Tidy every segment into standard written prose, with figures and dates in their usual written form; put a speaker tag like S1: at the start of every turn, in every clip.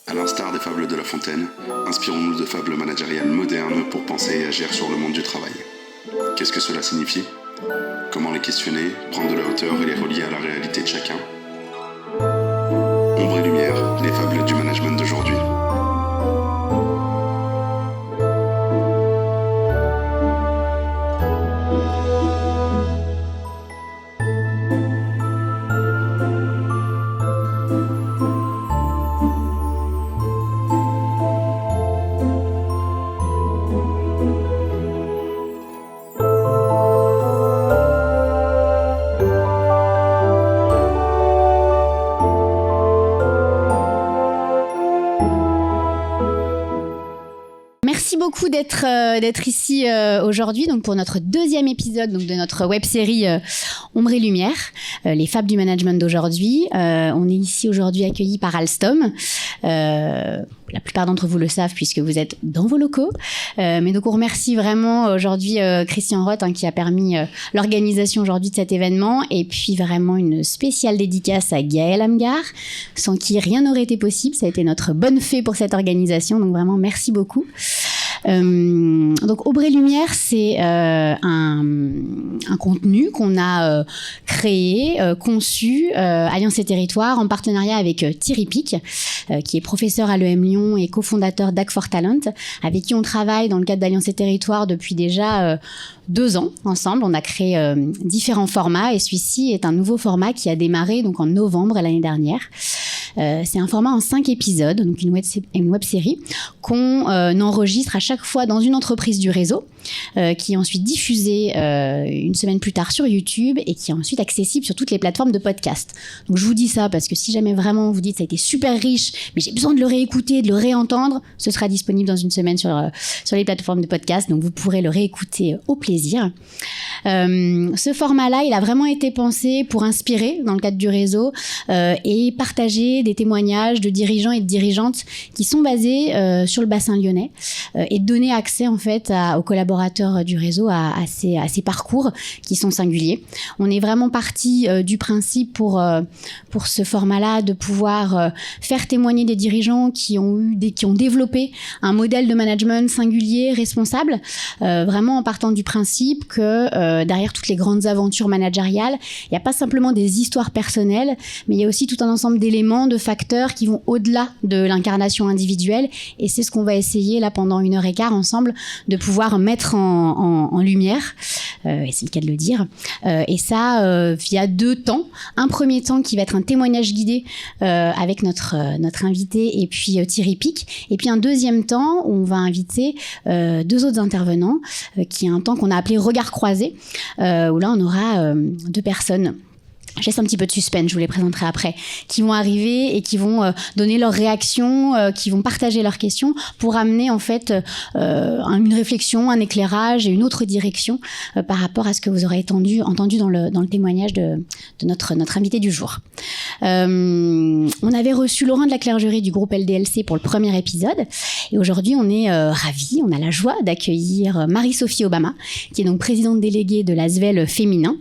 S1: À l'instar des fables de La Fontaine, inspirons-nous de fables managériales modernes pour penser et agir sur le monde du travail. Qu'est-ce que cela signifie ? Comment les questionner, prendre de la hauteur et les relier à la réalité de chacun ? Ombre et lumière, les fables du management d'aujourd'hui.
S2: Merci beaucoup d'être ici aujourd'hui donc pour notre deuxième épisode donc de notre web-série Ombre et Lumière, les fables du management d'aujourd'hui. On est ici aujourd'hui accueillis par Alstom. La plupart d'entre vous le savent puisque vous êtes dans vos locaux. Mais donc on remercie vraiment aujourd'hui Christian Roth qui a permis l'organisation aujourd'hui de cet événement, et puis vraiment une spéciale dédicace à Gaël Amgar, sans qui rien n'aurait été possible. Ça a été notre bonne fée pour cette organisation, donc vraiment merci beaucoup. Donc Ombre et Lumière, c'est un contenu qu'on a créé, conçu, Alliance et Territoire, en partenariat avec Thierry Pic, qui est professeur à l'EM Lyon et cofondateur d'Hack4Talent, avec qui on travaille dans le cadre d'Alliance et Territoire depuis déjà 2 ans ensemble. On a créé différents formats, et celui-ci est un nouveau format qui a démarré donc en novembre l'année dernière. C'est un format en 5 épisodes, donc une web-série qu'on enregistre à chaque fois dans une entreprise du réseau, qui est ensuite diffusée une semaine plus tard sur YouTube et qui est ensuite accessible sur toutes les plateformes de podcast. Donc je vous dis ça parce que si jamais vraiment vous dites ça a été super riche, mais j'ai besoin de le réécouter, de le réentendre, ce sera disponible dans une semaine sur les plateformes de podcast, donc vous pourrez le réécouter au plaisir. Ce format-là, il a vraiment été pensé pour inspirer dans le cadre du réseau et partager des témoignages de dirigeants et de dirigeantes qui sont basés sur le bassin lyonnais, et donner accès en fait aux collaborateurs du réseau à ces parcours qui sont singuliers. On est vraiment parti du principe pour ce format-là de pouvoir faire témoigner des dirigeants qui ont développé un modèle de management singulier, responsable, vraiment en partant du principe que derrière toutes les grandes aventures managériales, il n'y a pas simplement des histoires personnelles, mais il y a aussi tout un ensemble d'éléments, de facteurs qui vont au-delà de l'incarnation individuelle, et c'est ce qu'on va essayer là pendant 1h15 ensemble de pouvoir mettre en lumière, et c'est le cas de le dire, et ça via 2 temps. Un premier temps qui va être un témoignage guidé avec notre invité et puis Thierry Pic, et puis un deuxième temps où on va inviter 2 autres intervenants, qui est un temps qu'on a appelé regard croisé, où là on aura 2 personnes. Je laisse un petit peu de suspense, je vous les présenterai après, qui vont arriver et qui vont donner leurs réactions, qui vont partager leurs questions pour amener en fait une réflexion, un éclairage et une autre direction par rapport à ce que vous aurez entendu dans le témoignage de notre invité du jour. On avait reçu Laurent de la Clergerie du groupe LDLC pour le premier épisode, et aujourd'hui on est ravis, on a la joie d'accueillir Marie-Sophie Obama, qui est donc présidente déléguée de l'ASVEL féminin,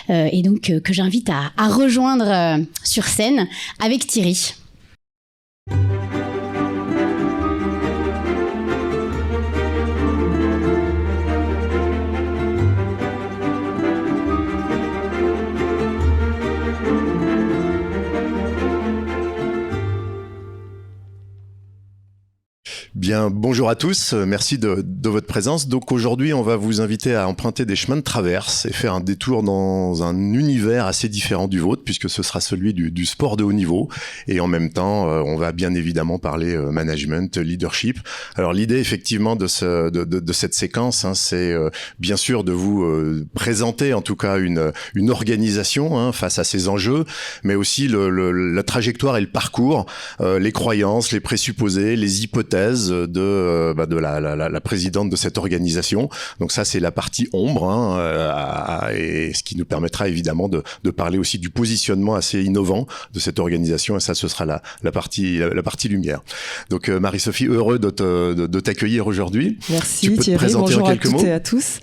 S2: et donc que j'invite à rejoindre sur scène avec Thierry.
S3: Bien, bonjour à tous, merci de votre présence. Donc aujourd'hui, on va vous inviter à emprunter des chemins de traverse et faire un détour dans un univers assez différent du vôtre, puisque ce sera celui du sport de haut niveau. Et en même temps, on va bien évidemment parler management, leadership. Alors l'idée effectivement de cette séquence, c'est bien sûr de vous présenter en tout cas une organisation face à ces enjeux, mais aussi la trajectoire et le parcours, les croyances, les présupposés, les hypothèses de la présidente de cette organisation. Donc ça, c'est la partie ombre, et ce qui nous permettra évidemment de parler aussi du positionnement assez innovant de cette organisation, et ça, ce sera la partie lumière. Donc Marie-Sophie, heureux de t'accueillir aujourd'hui.
S4: Merci
S3: tu peux
S4: Thierry,
S3: te présenter
S4: bonjour
S3: en quelques
S4: à toutes
S3: mots
S4: et à tous.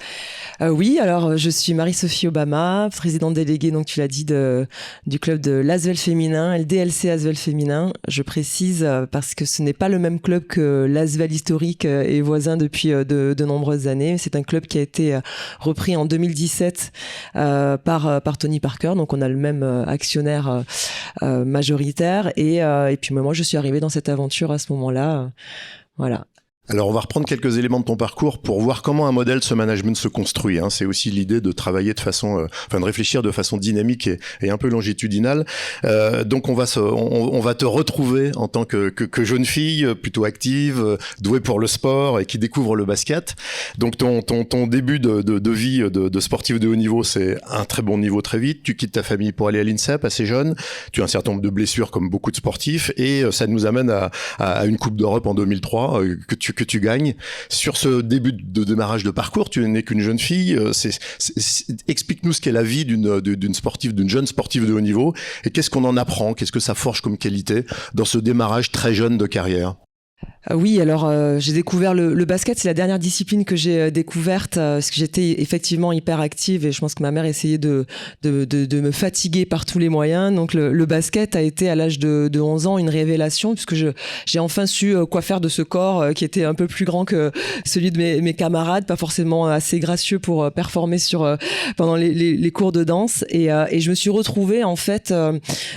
S4: Oui, alors je suis Marie-Sophie Obama, présidente déléguée, donc tu l'as dit, du club de l'Asvel féminin, LDLC Asvel féminin. Je précise parce que ce n'est pas le même club que l'Asvel historique et voisin depuis de nombreuses années. C'est un club qui a été repris en 2017 par Tony Parker, donc on a le même actionnaire majoritaire. Et puis moi, je suis arrivée dans cette aventure à ce moment-là. Voilà.
S3: Alors, on va reprendre quelques éléments de ton parcours pour voir comment un modèle ce management se construit. C'est aussi l'idée de travailler de façon, de réfléchir de façon dynamique et un peu longitudinale. Donc, on va te retrouver en tant que jeune fille plutôt active, douée pour le sport et qui découvre le basket. Donc, ton début de vie de sportif de haut niveau, c'est un très bon niveau très vite. Tu quittes ta famille pour aller à l'INSEP assez jeune. Tu as un certain nombre de blessures comme beaucoup de sportifs et ça nous amène à une Coupe d'Europe en 2003 que tu gagnes. Sur ce début de démarrage de parcours, tu n'es qu'une jeune fille. Explique-nous ce qu'est la vie d'une sportive, d'une jeune sportive de haut niveau et qu'est-ce qu'on en apprend, qu'est-ce que ça forge comme qualité dans ce démarrage très jeune de carrière.
S4: Oui, alors j'ai découvert le basket, c'est la dernière discipline que j'ai découverte parce que j'étais effectivement hyper active et je pense que ma mère essayait de me fatiguer par tous les moyens. Donc le basket a été à l'âge de 11 ans une révélation puisque j'ai enfin su quoi faire de ce corps qui était un peu plus grand que celui de mes camarades, pas forcément assez gracieux pour performer pendant les cours de danse et je me suis retrouvée en fait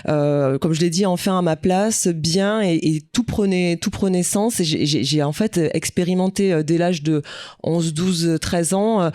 S4: comme je l'ai dit enfin à ma place bien et tout prenait sens. J'ai en fait expérimenté dès l'âge de 11, 12, 13 ans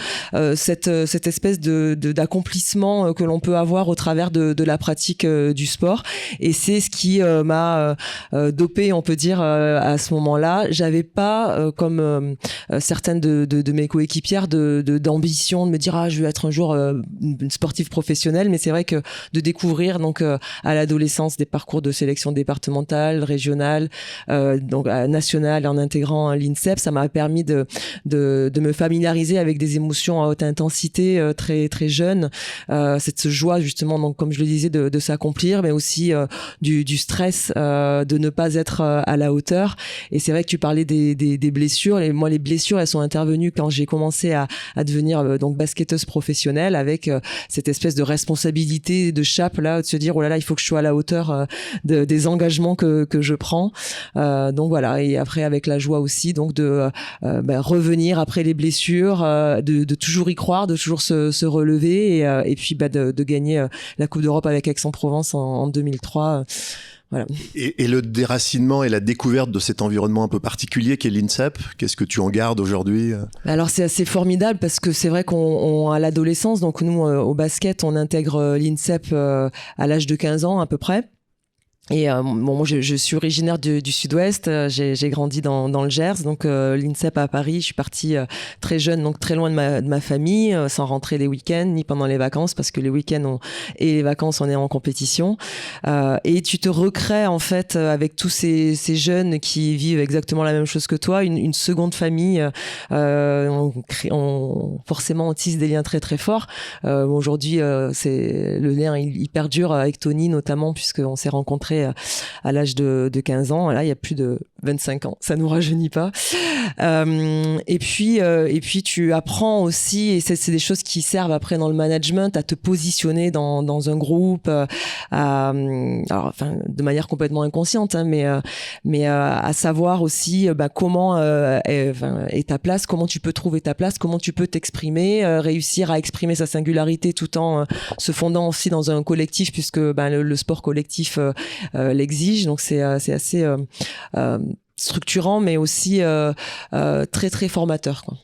S4: cette espèce d'accomplissement que l'on peut avoir au travers de la pratique du sport et c'est ce qui m'a dopé, on peut dire, à ce moment-là. J'avais pas comme certaines de mes coéquipières d'ambition de me dire je vais être un jour une sportive professionnelle, mais c'est vrai que de découvrir donc à l'adolescence des parcours de sélection départementale, régionale, donc nationale en intégrant l'INSEP, ça m'a permis de me familiariser avec des émotions à haute intensité très très jeune, cette joie justement, donc comme je le disais, de s'accomplir, mais aussi du stress de ne pas être à la hauteur. Et c'est vrai que tu parlais des blessures. Et moi, les blessures, elles sont intervenues quand j'ai commencé à devenir donc basketteuse professionnelle avec cette espèce de responsabilité de chape là, de se dire oh là là, il faut que je sois à la hauteur des engagements que je prends. Donc voilà. Et après avec la joie aussi donc de revenir après les blessures, de toujours y croire, de toujours se relever et puis de gagner la Coupe d'Europe avec Aix-en-Provence en 2003. Voilà.
S3: Et le déracinement et la découverte de cet environnement un peu particulier qu'est l'INSEP, qu'est-ce que tu en gardes aujourd'hui ?
S4: Alors c'est assez formidable parce que c'est vrai qu'on à l'adolescence, donc nous au basket, on intègre l'INSEP à l'âge de 15 ans à peu près. Et moi je suis originaire du Sud-Ouest, j'ai grandi dans le Gers, donc l'INSEP à Paris, je suis partie très jeune, donc très loin de ma famille, sans rentrer les week-ends ni pendant les vacances, parce que les week-ends et les vacances on est en compétition, et tu te recrées en fait avec tous ces jeunes qui vivent exactement la même chose que toi, une seconde famille, on forcément on tisse des liens très très forts. Aujourd'hui c'est le lien il perdure avec Tony notamment, puisqu'on s'est rencontrés à l'âge de 15 ans. Là, il y a plus de 25 ans. Ça nous rajeunit pas. Et puis tu apprends aussi, et c'est des choses qui servent après dans le management, à te positionner dans un groupe, alors, enfin, de manière complètement inconsciente, hein, mais à savoir aussi comment est ta place, comment tu peux trouver ta place, comment tu peux t'exprimer, réussir à exprimer sa singularité tout en se fondant aussi dans un collectif, puisque le sport collectif l'exige. Donc c'est assez structurant, mais aussi très très formateur, quoi.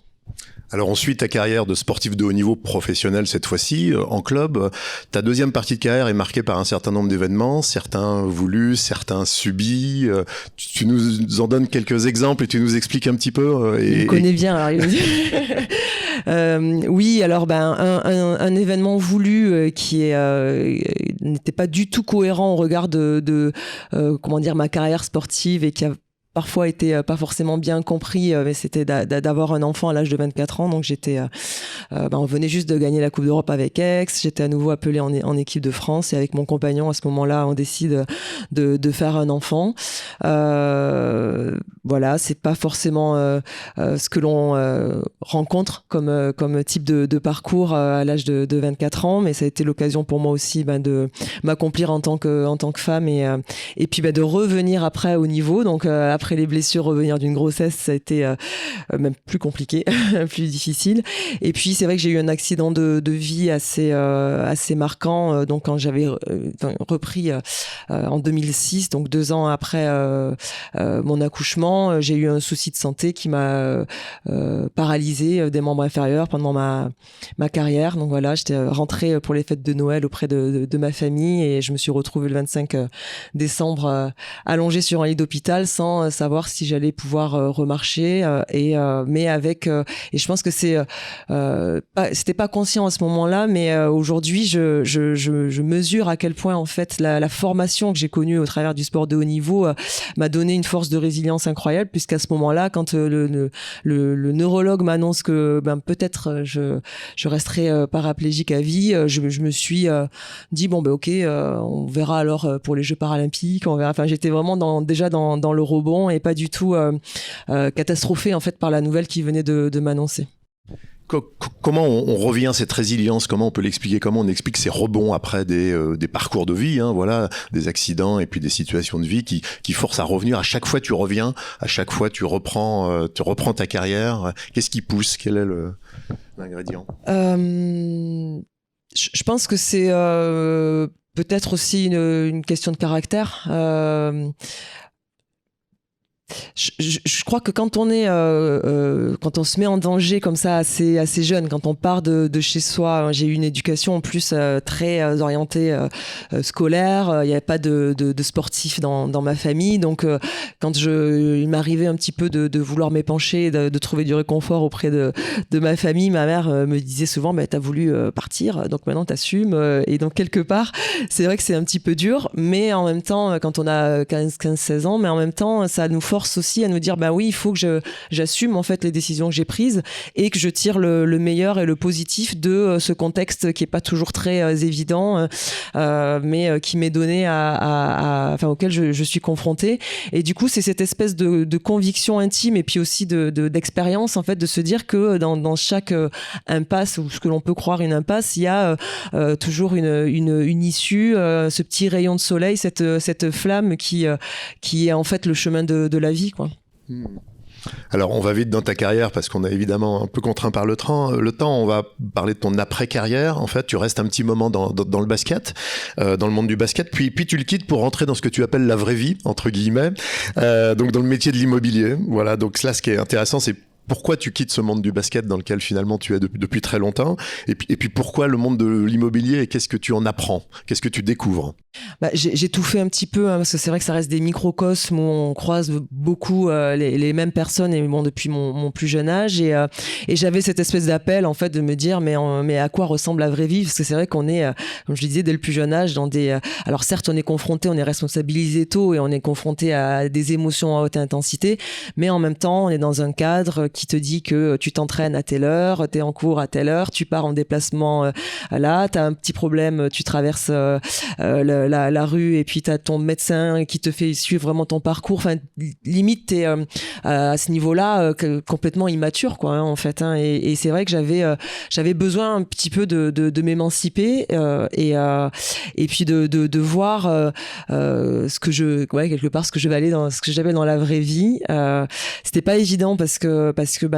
S3: Alors ensuite, ta carrière de sportif de haut niveau professionnel cette fois-ci, en club, ta deuxième partie de carrière est marquée par un certain nombre d'événements, certains voulus, certains subis. Tu nous en donnes quelques exemples et tu nous expliques un petit peu.
S4: Il connaît bien. Alors, oui, alors un événement voulu qui n'était pas du tout cohérent au regard de comment dire, ma carrière sportive, et qui a parfois été pas forcément bien compris, mais c'était d'avoir un enfant à l'âge de 24 ans. Donc on venait juste de gagner la Coupe d'Europe avec Aix. J'étais à nouveau appelée en équipe de France, et avec mon compagnon à ce moment-là, on décide de faire un enfant. Voilà, c'est pas forcément ce que l'on rencontre comme type de parcours à l'âge de 24 ans, mais ça a été l'occasion pour moi aussi de m'accomplir en tant que femme, et puis de revenir après au niveau. Donc après les blessures, revenir d'une grossesse, ça a été même plus compliqué, plus difficile. Et puis c'est vrai que j'ai eu un accident de vie assez marquant. Donc quand j'avais repris en 2006, donc 2 ans après mon accouchement, j'ai eu un souci de santé qui m'a paralysé des membres inférieurs pendant ma carrière. Donc voilà, j'étais rentrée pour les fêtes de Noël auprès de ma famille, et je me suis retrouvée le 25 décembre allongée sur un lit d'hôpital sans savoir si j'allais pouvoir remarcher, mais avec et je pense que c'était pas conscient à ce moment-là, mais aujourd'hui je mesure à quel point en fait la formation que j'ai connue au travers du sport de haut niveau m'a donné une force de résilience incroyable, puisqu'à ce moment-là, quand le neurologue m'annonce que peut-être je resterai paraplégique à vie, je me suis dit ok, on verra alors pour les Jeux paralympiques, on verra. Enfin, j'étais vraiment déjà dans le rebond, et pas du tout catastrophée en fait par la nouvelle qui venait de m'annoncer.
S3: Comment on revient à cette résilience? Comment on peut l'expliquer? Comment on explique ces rebonds après des parcours de vie, voilà, des accidents et puis des situations de vie qui forcent à revenir? À chaque fois tu reviens, à chaque fois tu reprends ta carrière. Qu'est-ce qui pousse? Quel est l'ingrédient?
S4: Je pense que c'est peut-être aussi une question de caractère. Je crois que quand on se met en danger comme ça assez jeune, quand on part de chez soi, j'ai eu une éducation en plus très orientée scolaire. Il n'y avait pas de sportif dans ma famille, donc quand il m'arrivait un petit peu de vouloir m'épancher, de trouver du réconfort auprès de ma famille, ma mère me disait souvent t'as voulu partir, donc maintenant t'assumes. Et donc quelque part, c'est vrai que c'est un petit peu dur, mais en même temps, quand on a 15-16 ans, mais en même temps, ça nous force aussi à nous dire oui, il faut que j'assume en fait les décisions que j'ai prises, et que je tire le meilleur et le positif de ce contexte qui est pas toujours très évident, mais qui m'est donné auquel je suis confrontée. Et du coup, c'est cette espèce de conviction intime, et puis aussi d'expérience en fait, de se dire que dans chaque impasse, ou ce que l'on peut croire une impasse, il y a toujours une issue, ce petit rayon de soleil, cette flamme qui est en fait le chemin de la vie, quoi.
S3: Alors, on va vite dans ta carrière parce qu'on est évidemment un peu contraint par le temps. On va parler de ton après-carrière. En fait, tu restes un petit moment dans le basket, dans le monde du basket, puis tu le quittes pour rentrer dans ce que tu appelles la vraie vie, entre guillemets, donc dans le métier de l'immobilier. Voilà, donc là, ce qui est intéressant, c'est pourquoi tu quittes ce monde du basket dans lequel finalement tu es depuis très longtemps, et puis pourquoi le monde de l'immobilier, et qu'est-ce que tu en apprends, qu'est-ce que tu découvres?
S4: J'ai tout fait un petit peu, parce que c'est vrai que ça reste des microcosmes où on croise beaucoup les mêmes personnes, et depuis mon plus jeune âge, et j'avais cette espèce d'appel en fait de me dire mais à quoi ressemble la vraie vie, parce que c'est vrai qu'on est, comme je le disais, dès le plus jeune âge dans alors certes on est responsabilisé tôt, et on est confronté à des émotions à haute intensité, mais en même temps on est dans un cadre qui te dit que tu t'entraînes à telle heure, t'es en cours à telle heure, tu pars en déplacement là, t'as un petit problème, tu traverses la rue, et puis t'as ton médecin qui te fait suivre vraiment ton parcours. Enfin, limite t'es à ce niveau-là complètement immature, quoi, en fait. Et c'est vrai que j'avais besoin un petit peu de m'émanciper, et puis de voir quelque part ce que je vais aller dans ce que j'appelle dans la vraie vie. C'était pas évident parce que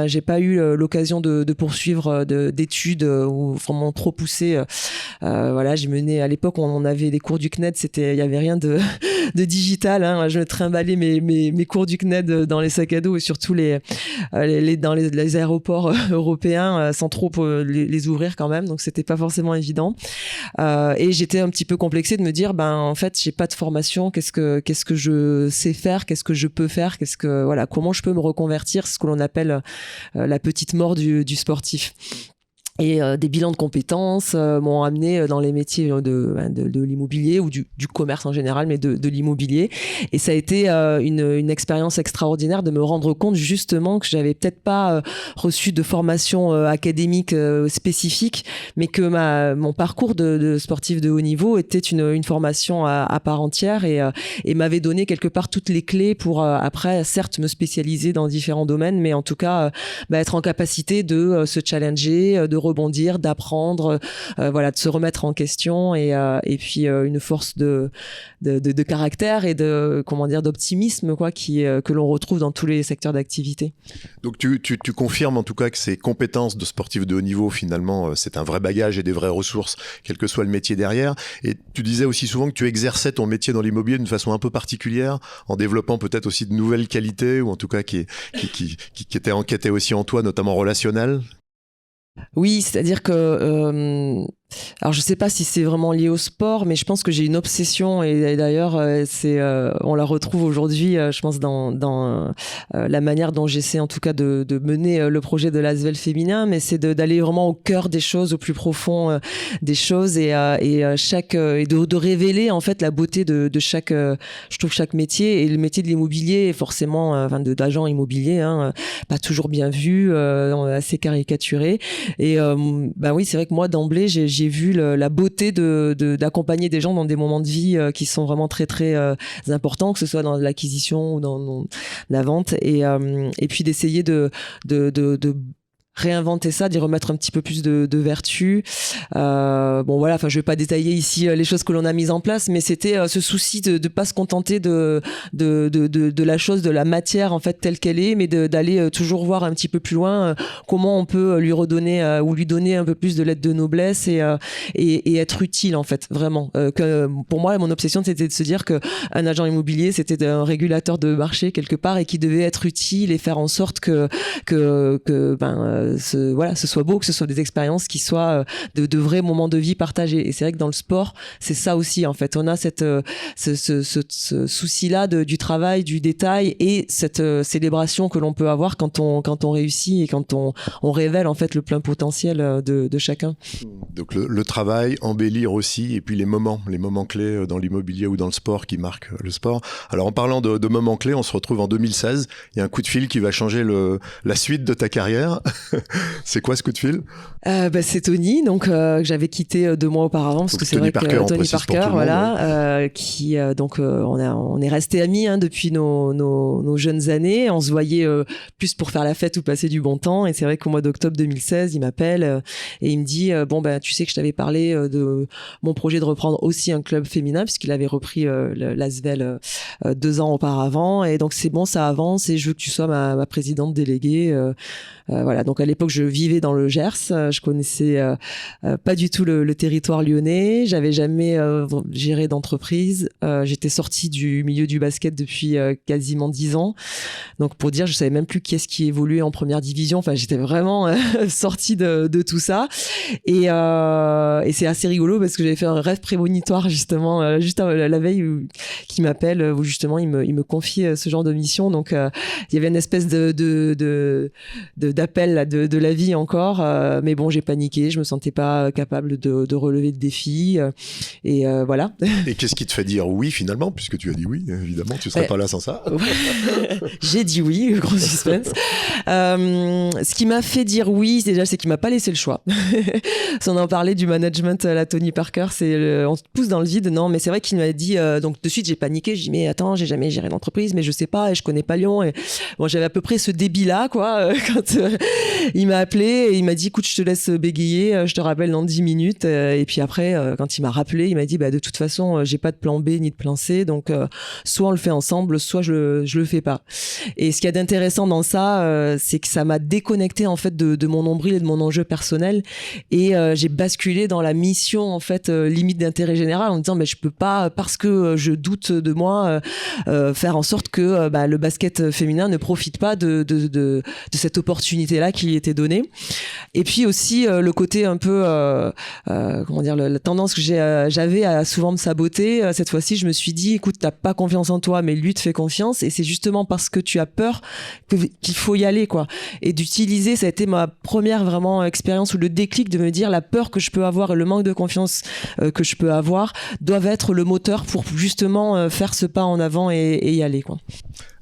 S4: j'ai pas eu l'occasion de poursuivre d'études ou vraiment trop poussées. Voilà, j'ai mené à l'époque, on avait des cours du CNED, il y avait rien de digital, hein. Je trimballais mes cours du CNED dans les sacs à dos, et surtout dans les aéroports européens, sans trop les ouvrir quand même, donc c'était pas forcément évident. Et j'étais un petit peu complexée de me dire en fait j'ai pas de formation, qu'est-ce que je sais faire, qu'est-ce que je peux faire, comment je peux me reconvertir, c'est ce que l'on appelle la petite mort du sportif. Et des bilans de compétences m'ont amené dans les métiers de l'immobilier ou du commerce en général, mais de l'immobilier. Et ça a été une expérience extraordinaire de me rendre compte justement que j'avais peut-être pas reçu de formation académique spécifique, mais que mon parcours de sportif de haut niveau était une formation à part entière et m'avait donné quelque part toutes les clés pour après, certes, me spécialiser dans différents domaines, mais en tout cas être en capacité de se challenger, de rebondir, d'apprendre, voilà, de se remettre en question et puis une force de caractère et d'optimisme quoi, que l'on retrouve dans tous les secteurs d'activité.
S3: Donc tu confirmes en tout cas que ces compétences de sportif de haut niveau, finalement, c'est un vrai bagage et des vraies ressources, quel que soit le métier derrière. Et tu disais aussi souvent que tu exerçais ton métier dans l'immobilier d'une façon un peu particulière, en développant peut-être aussi de nouvelles qualités, ou en tout cas qui étaient aussi en toi, notamment relationnelles.
S4: Oui, c'est-à-dire que alors je sais pas si c'est vraiment lié au sport, mais je pense que j'ai une obsession et d'ailleurs on la retrouve aujourd'hui, je pense dans la manière dont j'essaie en tout cas de mener le projet de l'Asvel féminin, mais c'est d'aller vraiment au cœur des choses, au plus profond des choses et de révéler en fait la beauté de chaque je trouve chaque métier, et le métier de l'immobilier est forcément d'agent immobilier pas toujours bien vu, assez caricaturé et oui, c'est vrai que moi d'emblée j'ai vu la beauté d'accompagner des gens dans des moments de vie qui sont vraiment très très importants, que ce soit dans l'acquisition ou dans la vente, et puis d'essayer de réinventer ça, d'y remettre un petit peu plus de vertu. Voilà, enfin je vais pas détailler ici les choses que l'on a mises en place, mais c'était ce souci de pas se contenter de la chose, de la matière en fait telle qu'elle est, mais d'aller toujours voir un petit peu plus loin comment on peut lui redonner ou lui donner un peu plus de lettre de noblesse et être utile en fait, vraiment. Que pour moi, mon obsession c'était de se dire que un agent immobilier c'était un régulateur de marché quelque part et qui devait être utile et faire en sorte que ce soit beau, que ce soit des expériences qui soient de vrais moments de vie partagés. Et c'est vrai que dans le sport, c'est ça aussi en fait. On a ce souci-là du travail, du détail et cette célébration que l'on peut avoir quand on réussit et quand on révèle en fait le plein potentiel de chacun.
S3: Donc le travail, embellir aussi, et puis les moments clés dans l'immobilier ou dans le sport qui marquent le sport. Alors en parlant de moments clés, on se retrouve en 2016. Il y a un coup de fil qui va changer la suite de ta carrière. C'est quoi ce coup de fil ?
S4: C'est Tony, donc que j'avais quitté 2 mois auparavant, parce que c'est vrai que Tony Parker, voilà, qui donc on est resté amis depuis nos jeunes années. On se voyait plus pour faire la fête ou passer du bon temps. Et c'est vrai qu'au mois d'octobre 2016, il m'appelle et il me dit tu sais que je t'avais parlé de mon projet de reprendre aussi un club féminin, puisqu'il avait repris l'Asvel 2 ans auparavant. Et donc c'est bon, ça avance et je veux que tu sois ma présidente déléguée. Voilà, donc à l'époque je vivais dans le Gers, je connaissais pas du tout le territoire lyonnais, j'avais jamais géré d'entreprise, j'étais sortie du milieu du basket depuis quasiment 10 ans, donc pour dire je savais même plus qui est-ce qui évoluait en première division, enfin j'étais vraiment sortie de tout ça et c'est assez rigolo parce que j'avais fait un rêve prémonitoire justement juste la veille qui m'appelle où justement il me confie ce genre de mission, donc il y avait une espèce d'appel là, de la vie encore, mais bon j'ai paniqué, je me sentais pas capable de relever le défi et voilà.
S3: Et qu'est-ce qui te fait dire oui finalement, puisque tu as dit oui, évidemment tu serais pas là sans ça.
S4: J'ai dit oui, gros suspense. Ce qui m'a fait dire oui déjà, c'est qu'il m'a pas laissé le choix. Si on en parlait du management à la Tony Parker, on te pousse dans le vide. Non, mais c'est vrai qu'il m'a dit donc de suite j'ai paniqué, j'ai dit mais attends, j'ai jamais géré d'entreprise, mais je sais pas et je connais pas Lyon, et bon j'avais à peu près ce débit là quoi quand il m'a appelé et il m'a dit écoute je te laisse bégayer, je te rappelle dans 10 minutes, et puis après quand il m'a rappelé il m'a dit de toute façon j'ai pas de plan B ni de plan C, donc soit on le fait ensemble, soit je le fais pas. Et ce qu'il y a d'intéressant dans ça, c'est que ça m'a déconnecté en fait de mon nombril et de mon enjeu personnel, et j'ai basculé dans la mission en fait limite d'intérêt général en me disant mais je peux pas, parce que je doute de moi, faire en sorte que le basket féminin ne profite pas de cette opportunité là qui lui était donné. Et puis aussi le côté un peu, comment dire, la tendance que j'avais à souvent me saboter. Cette fois-ci, je me suis dit, écoute, t'as pas confiance en toi, mais lui te fait confiance, et c'est justement parce que tu as peur qu'il faut y aller, quoi. Et d'utiliser, ça a été ma première vraiment expérience, ou le déclic de me dire, la peur que je peux avoir et le manque de confiance que je peux avoir doivent être le moteur pour justement faire ce pas en avant et y aller, quoi.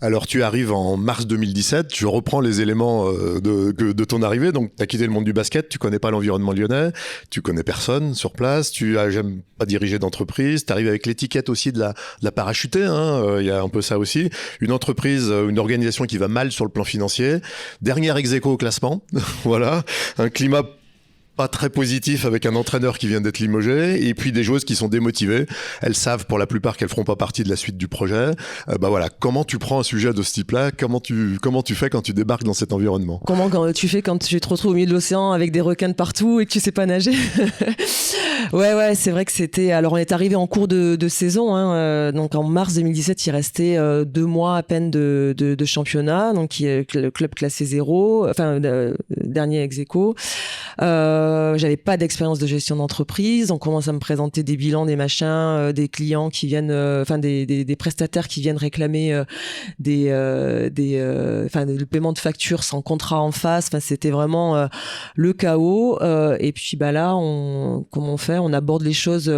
S3: Alors tu arrives en mars 2017, tu reprends les éléments de ton arrivée, donc tu as quitté le monde du basket, tu connais pas l'environnement lyonnais, tu connais personne sur place, tu as jamais pas dirigé d'entreprise, tu arrives avec l'étiquette aussi de la parachutée, hein, y a un peu ça aussi, une entreprise, une organisation qui va mal sur le plan financier, dernière ex-aequo au classement, voilà, un climat pas très positif avec un entraîneur qui vient d'être limogé, et puis des joueuses qui sont démotivées. Elles savent pour la plupart qu'elles feront pas partie de la suite du projet. Bah voilà, comment tu prends un sujet de ce type-là? Comment tu fais quand tu débarques dans cet environnement? Comment
S4: tu fais quand tu te retrouves au milieu de l'océan avec des requins de partout et que tu sais pas nager? Ouais, c'est vrai que c'était... Alors on est arrivé en cours de saison, hein, donc en mars 2017, il restait 2 mois à peine de championnat, donc le club classé 0, enfin dernier ex-aequo. J'avais pas d'expérience de gestion d'entreprise. On commence à me présenter des bilans, des machins, des clients qui viennent, enfin des prestataires qui viennent réclamer le paiement de factures sans contrat en face. Enfin, c'était vraiment le chaos. Et puis là, comment on fait? On aborde les choses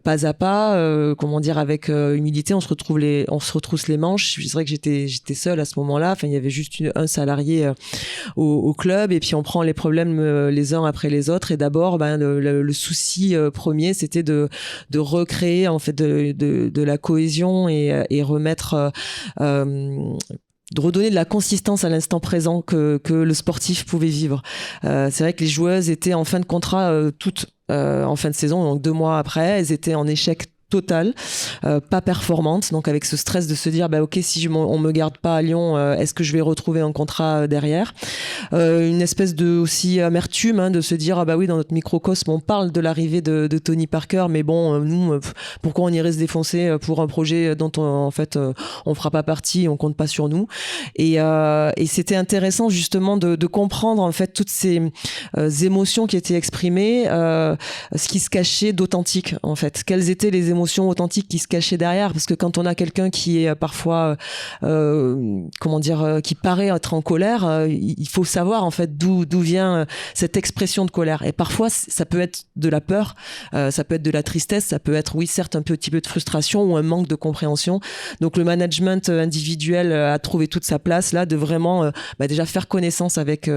S4: pas à pas. Comment dire, avec humilité. On se retrousse les manches. C'est vrai que j'étais seule à ce moment-là. Enfin, il y avait juste un salarié au club, et puis on prend les problèmes les uns après les autres. Et d'abord, le souci premier, c'était de recréer en fait de la cohésion et remettre de redonner de la consistance à l'instant présent que le sportif pouvait vivre. C'est vrai que les joueuses étaient en fin de contrat toutes en fin de saison, donc 2 mois après, elles étaient en échec total, pas performante, donc avec ce stress de se dire ok, si on me garde pas à Lyon, est-ce que je vais retrouver un contrat derrière, une espèce de aussi amertume, de se dire oui, dans notre microcosme on parle de l'arrivée de Tony Parker, mais bon, nous pourquoi on irait se défoncer pour un projet dont on fera pas partie, on compte pas sur nous, et c'était intéressant justement de comprendre en fait toutes ces émotions qui étaient exprimées, ce qui se cachait d'authentique en fait, quelles étaient les émotions authentiques qui se cachaient derrière, parce que quand on a quelqu'un qui est parfois qui paraît être en colère, il faut savoir en fait d'où vient cette expression de colère, et parfois ça peut être de la peur, ça peut être de la tristesse, ça peut être certes un petit peu de frustration ou un manque de compréhension. Donc le management individuel a trouvé toute sa place là, de vraiment déjà faire connaissance avec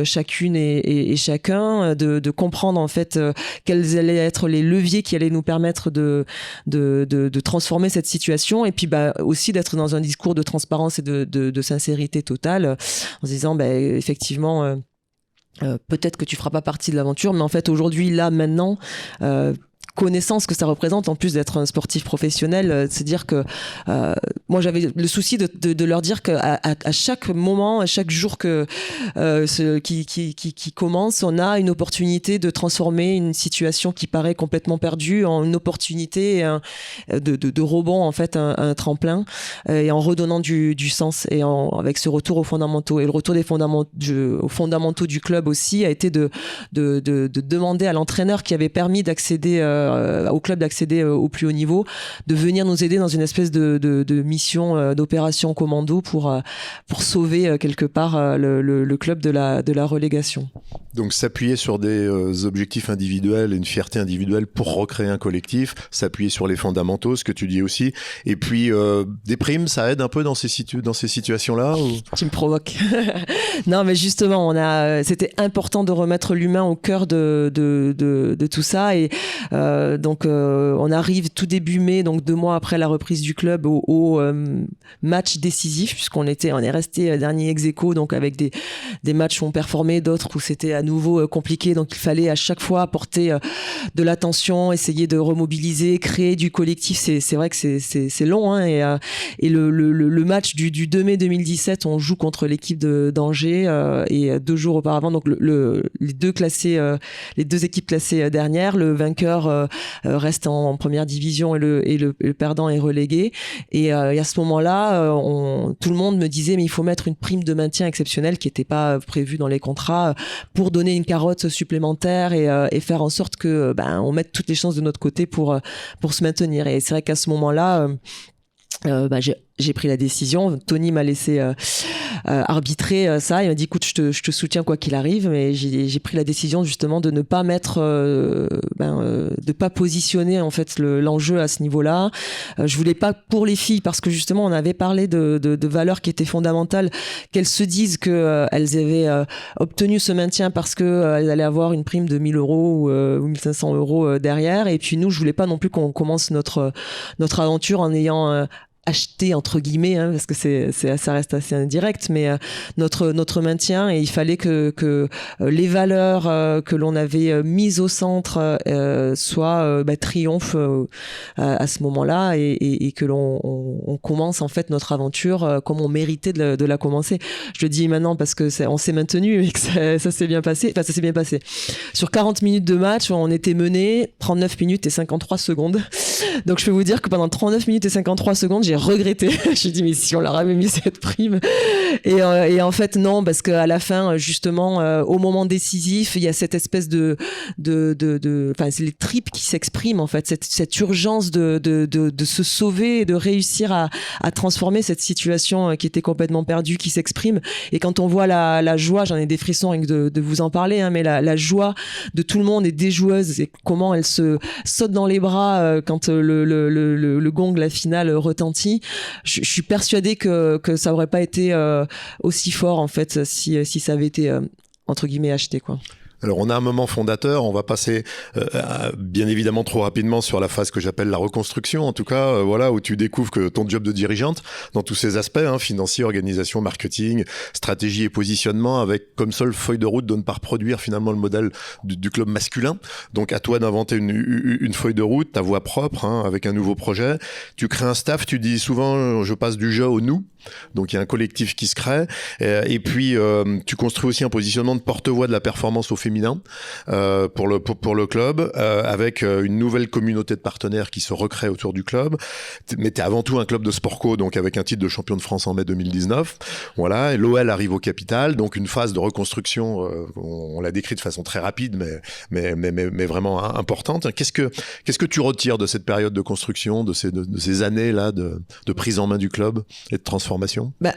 S4: chacune et chacun, de comprendre en fait quels allaient être les leviers qui allaient nous permettre de transformer cette situation, et puis aussi d'être dans un discours de transparence et de sincérité totale, en se disant effectivement peut-être que tu feras pas partie de l'aventure, mais en fait aujourd'hui, là, maintenant, connaissance que ça représente, en plus d'être un sportif professionnel, c'est dire que moi j'avais le souci de leur dire qu'à chaque moment, à chaque jour qui commence, on a une opportunité de transformer une situation qui paraît complètement perdue en une opportunité de rebond, en fait, un tremplin, et en redonnant du sens, et avec ce retour aux fondamentaux. Et le retour aux fondamentaux du club aussi a été de demander à l'entraîneur qui avait permis d'accéder au club, d'accéder au plus haut niveau, de venir nous aider dans une espèce de mission, d'opération commando pour sauver quelque part le club de la relégation.
S3: Donc s'appuyer sur des objectifs individuels et une fierté individuelle pour recréer un collectif, s'appuyer sur les fondamentaux, ce que tu dis aussi, et puis des primes, ça aide un peu dans ces situations-là ou...
S4: Tu me provoques. Non, mais justement, c'était important de remettre l'humain au cœur de tout ça, et donc on arrive tout début mai, donc 2 mois après la reprise du club, au match décisif, puisqu'on est resté dernier ex-aequo, donc avec des matchs où on performait, d'autres où c'était à nouveau compliqué, donc il fallait à chaque fois apporter de l'attention, essayer de remobiliser, créer du collectif. C'est vrai que c'est long, hein, et le match du 2 mai 2017, on joue contre l'équipe d'Angers Angers et 2 jours auparavant, donc les deux équipes classées dernières, le vainqueur reste en première division et le perdant est relégué. Et à ce moment-là, tout le monde me disait mais il faut mettre une prime de maintien exceptionnelle qui n'était pas prévue dans les contrats pour donner une carotte supplémentaire et faire en sorte que on mette toutes les chances de notre côté pour se maintenir. Et c'est vrai qu'à ce moment-là, j'ai pris la décision. Tony m'a laissé arbitrer ça. Il m'a dit écoute, je te soutiens quoi qu'il arrive, mais j'ai pris la décision justement de ne pas mettre, de pas positionner en fait l'enjeu à ce niveau-là. Je voulais pas pour les filles parce que justement on avait parlé de valeurs qui étaient fondamentales, qu'elles se disent que elles avaient obtenu ce maintien parce que elles allaient avoir une prime de 1 000 euros ou 1 500 euros derrière. Et puis nous, je voulais pas non plus qu'on commence notre aventure en ayant acheter entre guillemets parce que ça reste assez indirect, mais notre maintien, et il fallait que les valeurs que l'on avait mises au centre soient triomphent à ce moment-là et que on commence en fait notre aventure comme on méritait de la commencer. Je le dis maintenant parce que on s'est maintenu et que ça s'est bien passé. Enfin, ça s'est bien passé. Sur 40 minutes de match, on était mené 39 minutes et 53 secondes. Donc je peux vous dire que pendant 39 minutes et 53 secondes, j'ai regretté. J'ai dit mais si on leur avait mis cette prime. Et en fait non, parce qu'à la fin justement au moment décisif, il y a cette espèce de enfin c'est les tripes qui s'expriment en fait, cette urgence de se sauver et de réussir à transformer cette situation qui était complètement perdue qui s'exprime. Et quand on voit la joie, j'en ai des frissons rien que de vous en parler, mais la joie de tout le monde et des joueuses et comment elles se sautent dans les bras quand le gong, la finale retentit. Je suis persuadée que ça aurait pas été aussi fort en fait si ça avait été entre guillemets acheté quoi.
S3: Alors on a un moment fondateur, on va passer bien évidemment trop rapidement sur la phase que j'appelle la reconstruction, en tout cas voilà, où tu découvres que ton job de dirigeante dans tous ses aspects, financier, organisation, marketing, stratégie et positionnement, avec comme seule feuille de route de ne pas reproduire finalement le modèle du club masculin. Donc à toi d'inventer une feuille de route, ta voix propre, avec un nouveau projet. Tu crées un staff, tu dis souvent je passe du je au nous. Donc il y a un collectif qui se crée et puis tu construis aussi un positionnement de porte-voix de la performance au féminin pour le club avec une nouvelle communauté de partenaires qui se recrée autour du club. Mais tu es avant tout un club de sport co, donc avec un titre de champion de France en mai 2019. Voilà, et l'OL arrive au capital, donc une phase de reconstruction, on l'a décrit de façon très rapide mais vraiment importante. Qu'est-ce que tu retires de cette période de construction, de ces années-là de prise en main du club et de transformation?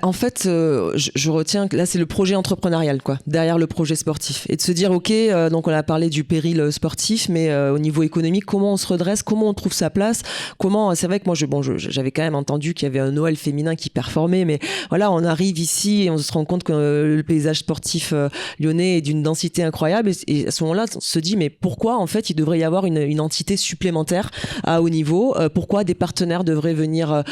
S4: En fait, je retiens que là, c'est le projet entrepreneurial, quoi, derrière le projet sportif. Et de se dire, OK, donc on a parlé du péril sportif, mais au niveau économique, comment on se redresse, comment on trouve sa place, c'est vrai que moi, j'avais quand même entendu qu'il y avait un OL féminin qui performait, mais voilà, on arrive ici et on se rend compte que le paysage sportif lyonnais est d'une densité incroyable. Et à ce moment-là, on se dit, mais pourquoi, en fait, il devrait y avoir une entité supplémentaire à haut niveau? Pourquoi des partenaires devraient venir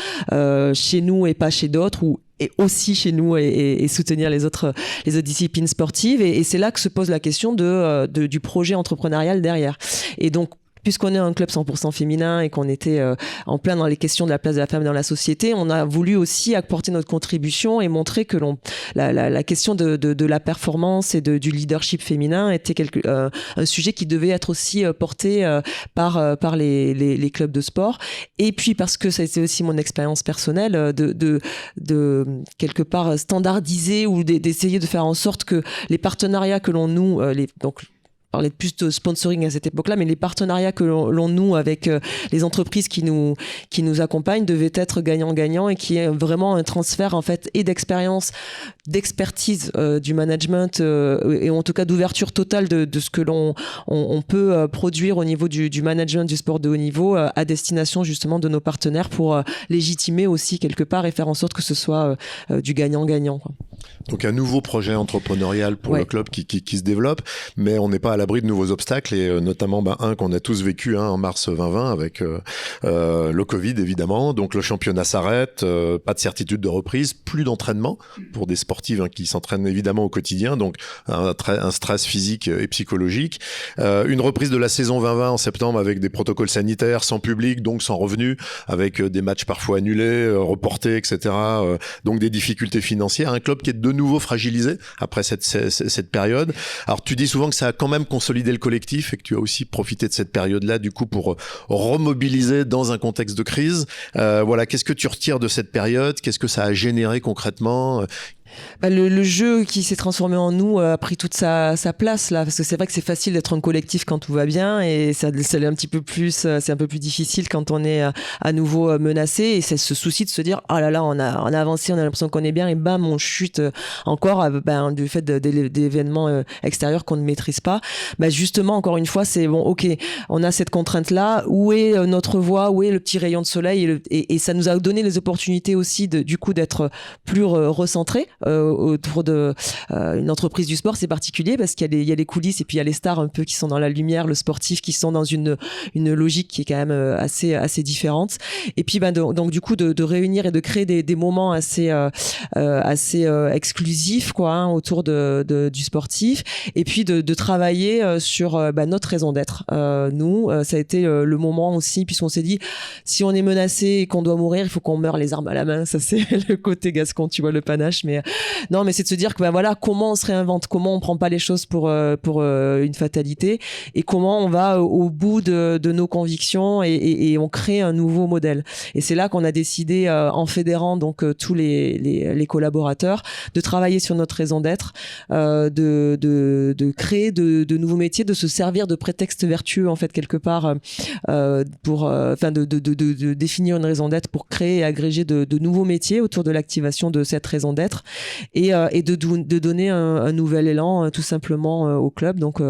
S4: chez nous et pas chez d'autres, et aussi chez nous et soutenir les autres disciplines sportives, et c'est là que se pose la question du projet entrepreneurial derrière. Et donc puisqu'on est un club 100% féminin et qu'on était en plein dans les questions de la place de la femme dans la société, on a voulu aussi apporter notre contribution et montrer que la question de la performance et du leadership féminin était un sujet qui devait être aussi porté par les clubs de sport. Et puis parce que ça a été aussi mon expérience personnelle de quelque part standardiser ou d'essayer de faire en sorte que les partenariats que l'on noue, on parlait plus de sponsoring à cette époque-là, mais les partenariats que l'on noue avec les entreprises qui nous accompagnent devaient être gagnant-gagnant, et qui est vraiment un transfert en fait et d'expérience, d'expertise du management et en tout cas d'ouverture totale de ce que on peut produire au niveau du management du sport de haut niveau à destination justement de nos partenaires pour légitimer aussi quelque part et faire en sorte que ce soit du gagnant-gagnant, quoi.
S3: Donc un nouveau projet entrepreneurial pour le club qui se développe, mais on n'est pas à l'abri de nouveaux obstacles, et notamment un qu'on a tous vécu en mars 2020 avec le Covid évidemment. Donc le championnat s'arrête, pas de certitude de reprise, plus d'entraînement pour des sportives qui s'entraînent évidemment au quotidien, donc un stress physique et psychologique. Une reprise de la saison 2020 en septembre avec des protocoles sanitaires, sans public, donc sans revenus, avec des matchs parfois annulés, reportés, etc. Donc des difficultés financières. Un club qui est de nouveau fragilisé après cette période. Alors tu dis souvent que ça a quand même consolidé le collectif et que tu as aussi profité de cette période-là du coup pour remobiliser dans un contexte de crise. Voilà, qu'est-ce que tu retires de cette période? Qu'est-ce que ça a généré concrètement?
S4: Le jeu qui s'est transformé en nous a pris toute sa place là, parce que c'est vrai que c'est facile d'être un collectif quand tout va bien, et ça l'est un petit peu plus, c'est un peu plus difficile quand on est à nouveau menacé, et c'est ce souci de se dire oh là là, on a avancé, on a l'impression qu'on est bien, et bam, on chute encore du fait d'événements extérieurs qu'on ne maîtrise pas. Justement, encore une fois, c'est bon, ok, on a cette contrainte là, où est notre voie, où est le petit rayon de soleil, et ça nous a donné les opportunités aussi du coup d'être plus recentrés autour de une entreprise du sport. C'est particulier parce qu'il y a les coulisses, et puis il y a les stars un peu qui sont dans la lumière, le sportif qui sont dans une logique qui est quand même assez différente, et puis donc du coup de réunir et de créer des moments assez exclusifs quoi, hein, autour du sportif, et puis de travailler sur notre raison d'être. Nous, ça a été le moment aussi, puisqu'on s'est dit si on est menacé et qu'on doit mourir, il faut qu'on meure les armes à la main. Ça, c'est le côté gascon, tu vois, le panache. Mais non, mais c'est de se dire que voilà, comment on se réinvente, comment on prend pas les choses pour une fatalité, et comment on va au bout de nos convictions, et on crée un nouveau modèle. Et c'est là qu'on a décidé, en fédérant donc tous les collaborateurs, de travailler sur notre raison d'être, de créer de nouveaux métiers, de se servir de prétexte vertueux en fait quelque part, pour de définir une raison d'être pour créer et agréger de nouveaux métiers autour de l'activation de cette raison d'être, et de donner un nouvel élan tout simplement au club. Donc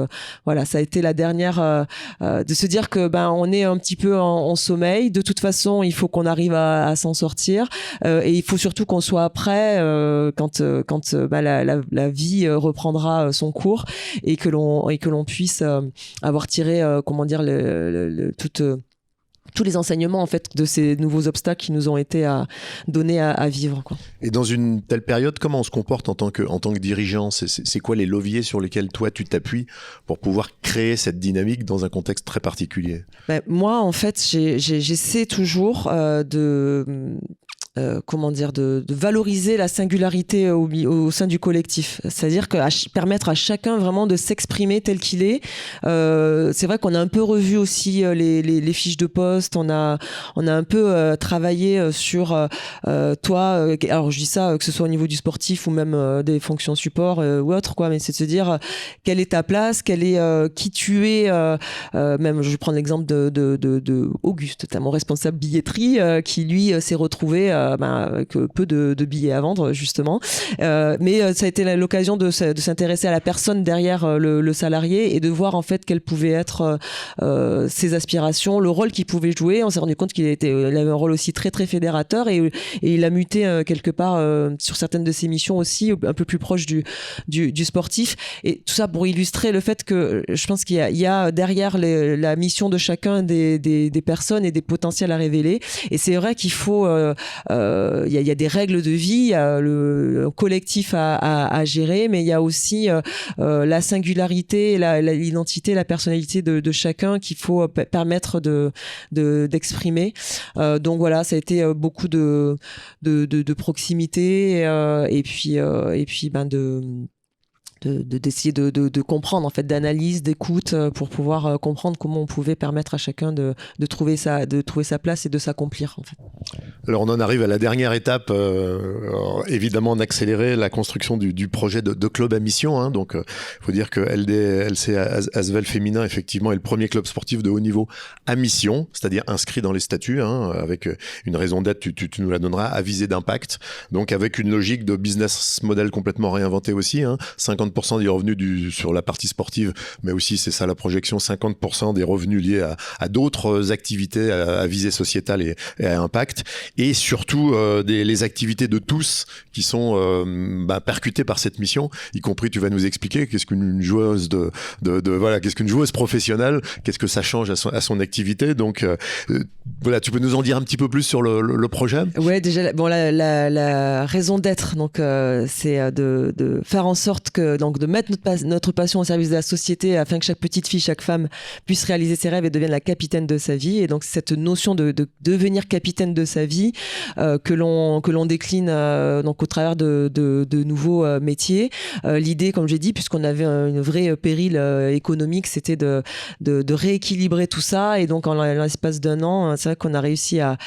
S4: voilà, ça a été la dernière, de se dire que on est un petit peu en sommeil. De toute façon, il faut qu'on arrive à s'en sortir, et il faut surtout qu'on soit prêt quand la vie reprendra son cours, et que l'on puisse avoir tiré tous les enseignements en fait de ces nouveaux obstacles qui nous ont été donnés à vivre, quoi.
S3: Et dans une telle période, comment on se comporte en tant que dirigeant? C'est quoi les leviers sur lesquels toi tu t'appuies pour pouvoir créer cette dynamique dans un contexte très particulier?
S4: Moi, en fait, j'essaie toujours de valoriser la singularité au sein du collectif. C'est-à-dire permettre à chacun vraiment de s'exprimer tel qu'il est. C'est vrai qu'on a un peu revu aussi les fiches de poste. On a un peu travaillé sur alors je dis ça, que ce soit au niveau du sportif ou même des fonctions support ou autre, quoi. Mais c'est de se dire quelle est ta place, qui tu es. Même, je vais prendre l'exemple de Auguste, mon responsable billetterie, qui lui s'est retrouvé avec peu de billets à vendre justement, mais ça a été l'occasion de s'intéresser à la personne derrière le salarié, et de voir en fait quelles pouvaient être ses aspirations, le rôle qu'il pouvait jouer. On s'est rendu compte qu'il avait un rôle aussi très très fédérateur, et il a muté quelque part sur certaines de ses missions aussi un peu plus proche du sportif, et tout ça pour illustrer le fait que je pense qu'il y a derrière la mission de chacun des personnes et des potentiels à révéler. Et c'est vrai qu'il faut il y a des règles de vie, il y a le collectif à gérer, mais il y a aussi la singularité, l'identité, la personnalité de chacun qu'il faut permettre d'exprimer. Donc voilà, ça a été beaucoup de proximité, et puis d'essayer de comprendre, en fait, d'analyse, d'écoute, pour pouvoir comprendre comment on pouvait permettre à chacun de trouver sa place et de s'accomplir, en fait.
S3: Alors on en arrive à la dernière étape, évidemment en accélérer la construction du projet de club à mission, hein. Donc faut dire que LC Asvel Féminin effectivement est le premier club sportif de haut niveau à mission, c'est-à-dire inscrit dans les statuts, hein, avec une raison d'être, tu nous la donneras, à visée d'impact, donc avec une logique de business model complètement réinventée aussi, hein. 50% des revenus sur la partie sportive, mais aussi, c'est ça la projection, 50% des revenus liés à d'autres activités à visée sociétale et à impact, et surtout les activités de tous qui sont percutées par cette mission, y compris, tu vas nous expliquer qu'est-ce qu'une joueuse qu'est-ce qu'une joueuse professionnelle, qu'est-ce que ça change à son activité. Donc voilà, tu peux nous en dire un petit peu plus sur le projet? Ouais,
S4: déjà, bon, la raison d'être, donc c'est de faire en sorte que donc de mettre notre passion au service de la société afin que chaque petite fille, chaque femme puisse réaliser ses rêves et devienne la capitaine de sa vie. Et donc cette notion de devenir capitaine de sa vie que l'on décline donc au travers de nouveaux métiers. L'idée, comme j'ai dit, puisqu'on avait une vraie péril économique, c'était de rééquilibrer tout ça. Et donc en l'espace d'un an, c'est vrai qu'on a réussi à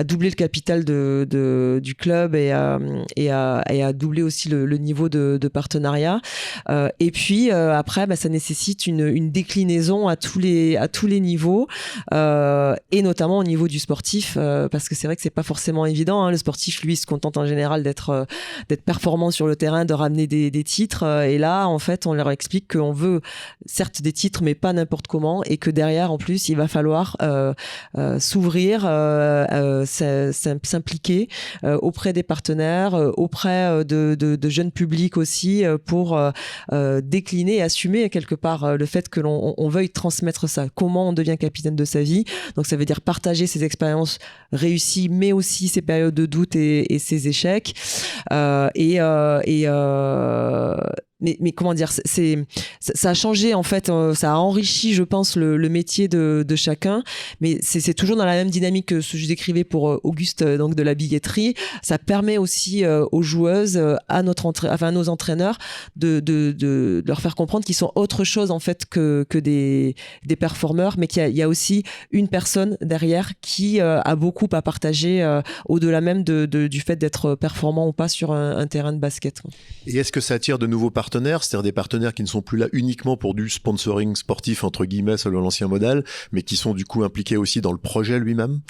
S4: doubler le capital du club et à doubler aussi le niveau de partenariat. Et puis après, ça nécessite une déclinaison à tous les niveaux et notamment au niveau du sportif, parce que c'est vrai que c'est pas forcément évident, hein. Le sportif, lui, se contente en général d'être performant sur le terrain, de ramener des titres. Et là, en fait, on leur explique qu'on veut certes des titres, mais pas n'importe comment, et que derrière, en plus, il va falloir s'ouvrir, s'impliquer auprès des partenaires, auprès de jeunes publics aussi, pour décliner et assumer quelque part le fait que l'on veuille transmettre ça. Comment on devient capitaine de sa vie? Donc ça veut dire partager ses expériences réussies, mais aussi ses périodes de doute et ses échecs. Mais comment dire, ça a changé en fait, ça a enrichi, je pense, le métier de chacun, mais c'est toujours dans la même dynamique que ce que je décrivais pour Auguste, donc de la billetterie. Ça permet aussi aux joueuses, à nos entraîneurs, de leur faire comprendre qu'ils sont autre chose en fait que des performeurs, mais qu'il y a aussi une personne derrière qui a beaucoup à partager au-delà même du fait d'être performant ou pas sur un terrain de basket.
S3: Et est-ce que ça attire de nouveaux partenaires, c'est-à-dire des partenaires qui ne sont plus là uniquement pour du sponsoring sportif entre guillemets selon l'ancien modèle, mais qui sont du coup impliqués aussi dans le projet lui-même?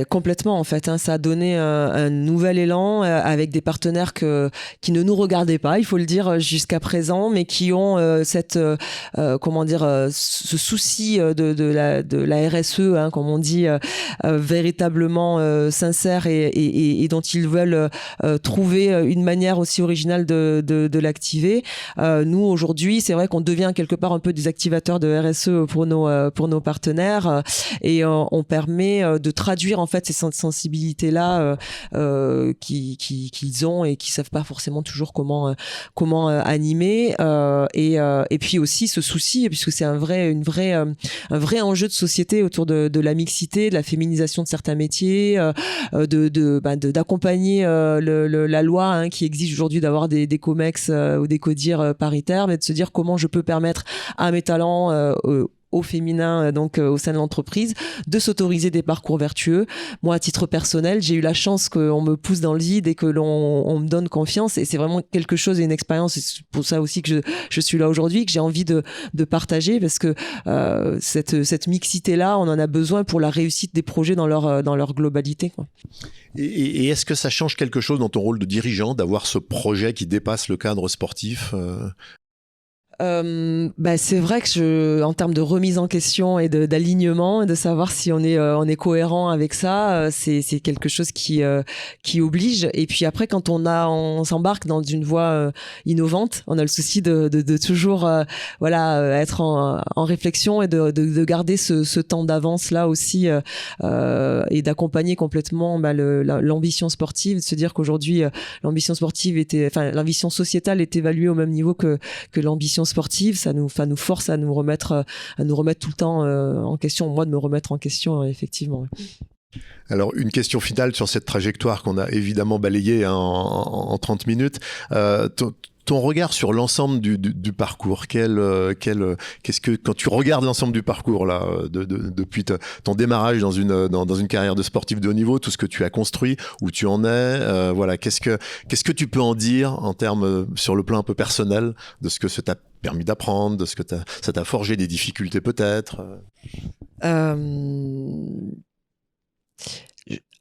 S4: Complètement en fait, hein. Ça a donné un nouvel élan avec des partenaires qui ne nous regardaient pas, il faut le dire, jusqu'à présent, mais qui ont ce souci de la RSE, hein, comme on dit, véritablement sincère et dont ils veulent trouver une manière aussi originale de l'activer. Nous aujourd'hui, c'est vrai qu'on devient quelque part un peu des activateurs de RSE pour nos partenaires, et on permet de traduire en fait ces sensibilités-là qu'ils ont et qui savent pas forcément toujours comment animer, et puis aussi ce souci, puisque c'est un vrai enjeu de société autour de la mixité, de la féminisation de certains métiers, d'accompagner la loi, hein, qui exige aujourd'hui d'avoir des comex ou des codir paritaires, mais de se dire comment je peux permettre à mes talents au féminin, donc au sein de l'entreprise, de s'autoriser des parcours vertueux. Moi, à titre personnel, j'ai eu la chance qu'on me pousse dans le vide et que on me donne confiance, et c'est vraiment quelque chose et une expérience, et c'est pour ça aussi que je suis là aujourd'hui, que j'ai envie de partager, parce que cette mixité-là, on en a besoin pour la réussite des projets dans leur globalité, quoi.
S3: Et est-ce que ça change quelque chose dans ton rôle de dirigeant d'avoir ce projet qui dépasse le cadre sportif?
S4: C'est vrai que en termes de remise en question et d'alignement, de savoir si on est cohérent avec ça, c'est quelque chose qui oblige. Et puis après, quand on s'embarque dans une voie innovante, on a le souci de toujours être en réflexion et de garder ce temps d'avance là aussi, et d'accompagner complètement l'ambition sportive, de se dire qu'aujourd'hui l'ambition sociétale est évaluée au même niveau que l'ambition sportive. Ça nous force à nous remettre tout le temps en question, moi de me remettre en question, effectivement.
S3: Alors, une question finale sur cette trajectoire qu'on a évidemment balayée en 30 minutes. Ton regard sur l'ensemble du parcours, qu'est-ce que, quand tu regardes l'ensemble du parcours là, depuis ton démarrage dans une carrière de sportif de haut niveau, tout ce que tu as construit, où tu en es, qu'est-ce que tu peux en dire en termes sur le plan un peu personnel de ce que ça t'a permis d'apprendre, de ce que ça t'a forgé des difficultés peut-être?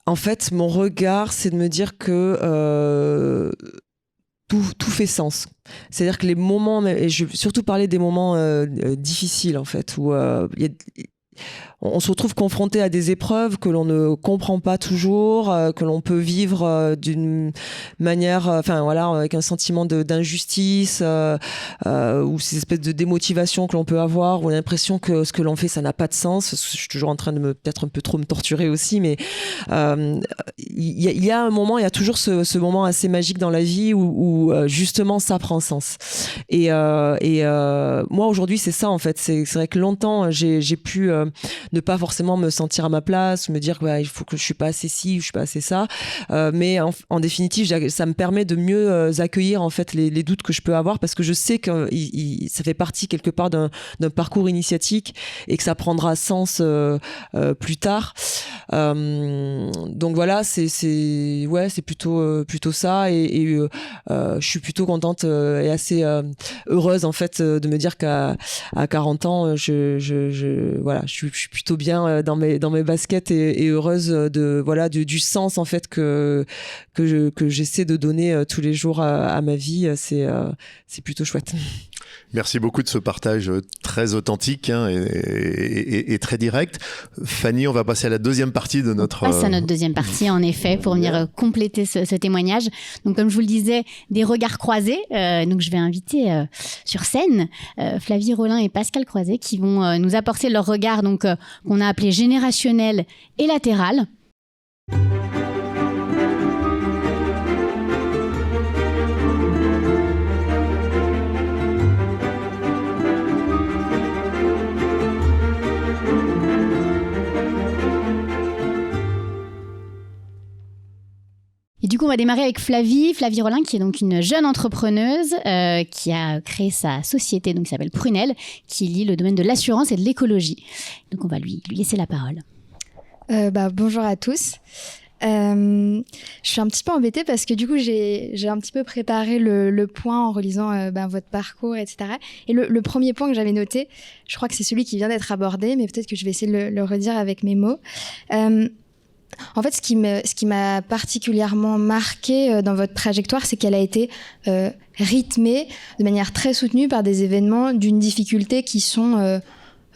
S4: En fait, mon regard, c'est de me dire que tout fait sens. C'est-à-dire que les moments, et je vais surtout parler des moments difficiles en fait, où on se retrouve confronté à des épreuves que l'on ne comprend pas toujours, que l'on peut vivre d'une manière, avec un sentiment d'injustice, ou ces espèces de démotivation que l'on peut avoir, ou l'impression que ce que l'on fait, ça n'a pas de sens. Je suis toujours en train de peut-être un peu trop me torturer aussi, mais il y a un moment, il y a toujours ce moment assez magique dans la vie où justement ça prend sens. Et moi aujourd'hui, c'est ça en fait. C'est vrai que longtemps j'ai pu ne pas forcément me sentir à ma place, me dire il faut que je suis pas assez ci, je suis pas assez ça, mais en définitive ça me permet de mieux accueillir en fait les doutes que je peux avoir, parce que je sais que ça fait partie quelque part d'un parcours initiatique et que ça prendra sens plus tard. Donc voilà, c'est plutôt ça, et je suis plutôt contente et assez heureuse en fait de me dire qu'à 40 ans je suis plutôt bien dans mes baskets et heureuse du sens en fait que j'essaie de donner tous les jours à ma vie. C'est plutôt chouette.
S3: Merci beaucoup de ce partage très authentique et très direct. Fanny, on va passer à la deuxième partie de notre...
S2: On passe à notre deuxième partie, en effet, pour venir compléter ce témoigngne. Donc, comme je vous le disais, des regards croisés. Donc, je vais inviter sur scène Flavie Rollin et Pascal Croiset qui vont nous apporter leur regard qu'on a appelé générationnel et latéral. Et du coup, on va démarrer avec Flavie Rollin, qui est donc une jeune entrepreneuse qui a créé sa société, donc qui s'appelle Prunelle, qui lie le domaine de l'assurance et de l'écologie. Donc, on va lui laisser la parole.
S5: Bonjour à tous. Je suis un petit peu embêtée parce que du coup, j'ai un petit peu préparé le point en relisant votre parcours, etc. Et le premier point que j'avais noté, je crois que c'est celui qui vient d'être abordé, mais peut-être que je vais essayer de le redire avec mes mots. En fait, ce qui m'a particulièrement marqué dans votre trajectoire, c'est qu'elle a été rythmée de manière très soutenue par des événements d'une difficulté qui sont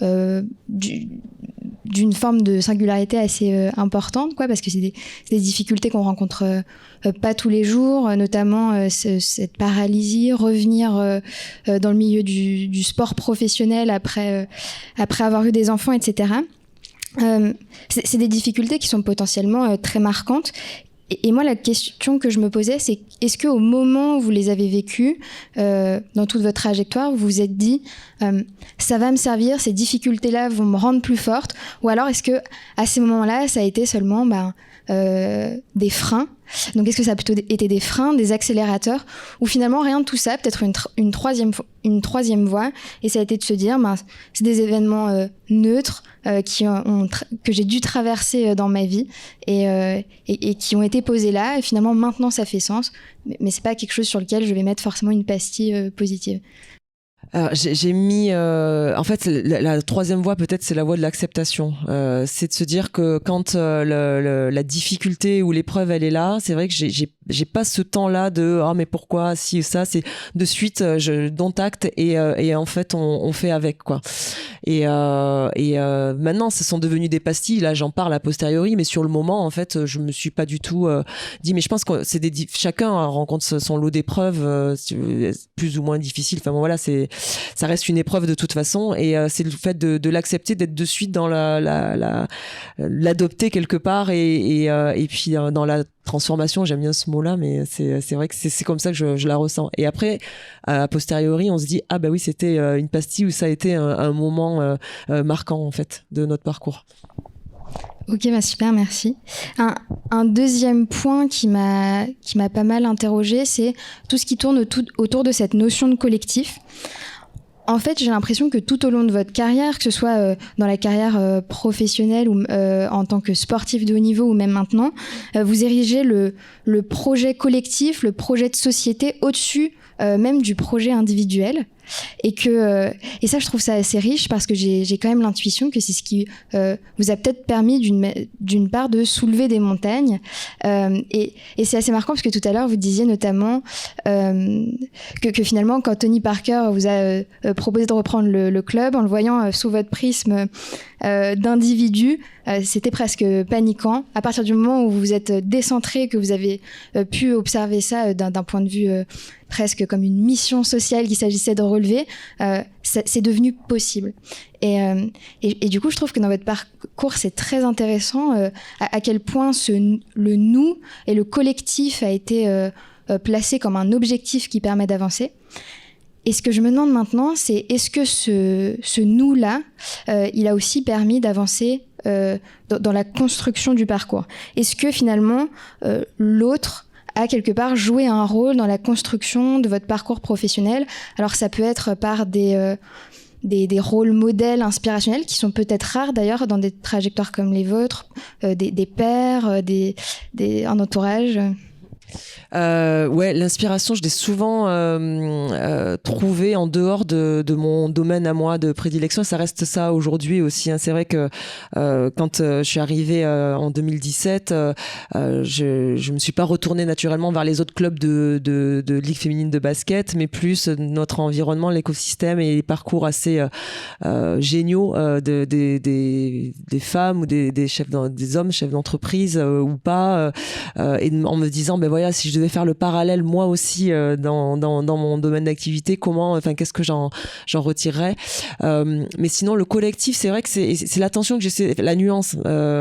S5: d'une forme de singularité assez importante, parce que c'est des difficultés qu'on rencontre pas tous les jours, notamment cette paralysie, revenir dans le milieu du sport professionnel après avoir eu des enfants, etc. C'est des difficultés qui sont potentiellement très marquantes. Et moi, la question que je me posais, c'est est-ce qu'au moment où vous les avez vécues, dans toute votre trajectoire, vous vous êtes dit ça va me servir, ces difficultés-là vont me rendre plus forte, ou alors est-ce que à ces moments-là, ça a été seulement des freins? Donc est-ce que ça a plutôt été des freins, des accélérateurs, ou finalement rien de tout ça, peut-être une troisième voie, et ça a été de se dire c'est des événements neutres que j'ai dû traverser dans ma vie et qui ont été posés là, et finalement maintenant ça fait sens, mais c'est pas quelque chose sur lequel je vais mettre forcément une pastille positive.
S4: Alors, j'ai mis en fait la troisième voie, peut-être c'est la voie de l'acceptation, c'est de se dire que quand la difficulté ou l'épreuve elle est là, c'est vrai que j'ai pas ce temps-là de mais pourquoi si ça, c'est de suite don't act et en fait on fait avec quoi. Et maintenant ce sont devenus des pastilles, là j'en parle a posteriori, mais sur le moment en fait je me suis pas du tout dit, mais je pense que c'est chacun rencontre son lot d'épreuves plus ou moins difficiles, enfin bon voilà, ça reste une épreuve de toute façon, et c'est le fait de l'accepter, d'être de suite dans l'adopter quelque part, et puis dans la transformation, j'aime bien ce mot-là, mais c'est vrai que c'est comme ça que je la ressens. Et après, a posteriori, on se dit ah bah oui, c'était une pastille, où ça a été un moment marquant en fait de notre parcours.
S5: Ok, super, merci. Un deuxième point qui m'a pas mal interrogée, c'est tout ce qui tourne autour de cette notion de collectif. En fait, j'ai l'impression que tout au long de votre carrière, que ce soit dans la carrière professionnelle ou en tant que sportif de haut niveau, ou même maintenant, vous érigez le projet collectif, le projet de société au-dessus même du projet individuel. et ça je trouve ça assez riche parce que j'ai quand même l'intuition que c'est ce qui vous a peut-être permis d'une part de soulever des montagnes, et c'est assez marquant parce que tout à l'heure vous disiez notamment que finalement quand Tony Parker vous a proposé de reprendre le club, en le voyant sous votre prisme d'individu, c'était presque paniquant. À partir du moment où vous vous êtes décentré, que vous avez pu observer ça d'un point de vue presque comme une mission sociale qu'il s'agissait de relever, c'est devenu possible. Et du coup, je trouve que dans votre parcours, c'est très intéressant à quel point le nous et le collectif a été placé comme un objectif qui permet d'avancer. Et ce que je me demande maintenant, c'est est-ce que ce nous-là, il a aussi permis d'avancer dans la construction du parcours? Est-ce que finalement, l'autre a quelque part joué un rôle dans la construction de votre parcours professionnel? Alors ça peut être par des rôles modèles inspirationnels qui sont peut-être rares d'ailleurs dans des trajectoires comme les vôtres, des pairs, un entourage.
S4: Ouais, l'inspiration, je l'ai souvent trouvée en dehors de mon domaine à moi de prédilection. Ça reste ça aujourd'hui aussi, hein. C'est vrai que quand je suis arrivée en 2017, je me suis pas retournée naturellement vers les autres clubs de ligue féminine de basket, mais plus notre environnement, l'écosystème et les parcours assez géniaux des femmes ou des hommes chefs d'entreprise ou pas, et en me disant ben voilà, si je devais faire le parallèle moi aussi dans mon domaine d'activité, qu'est-ce que j'en retirerais, mais sinon le collectif, c'est vrai que c'est l'attention que j'essaie, la nuance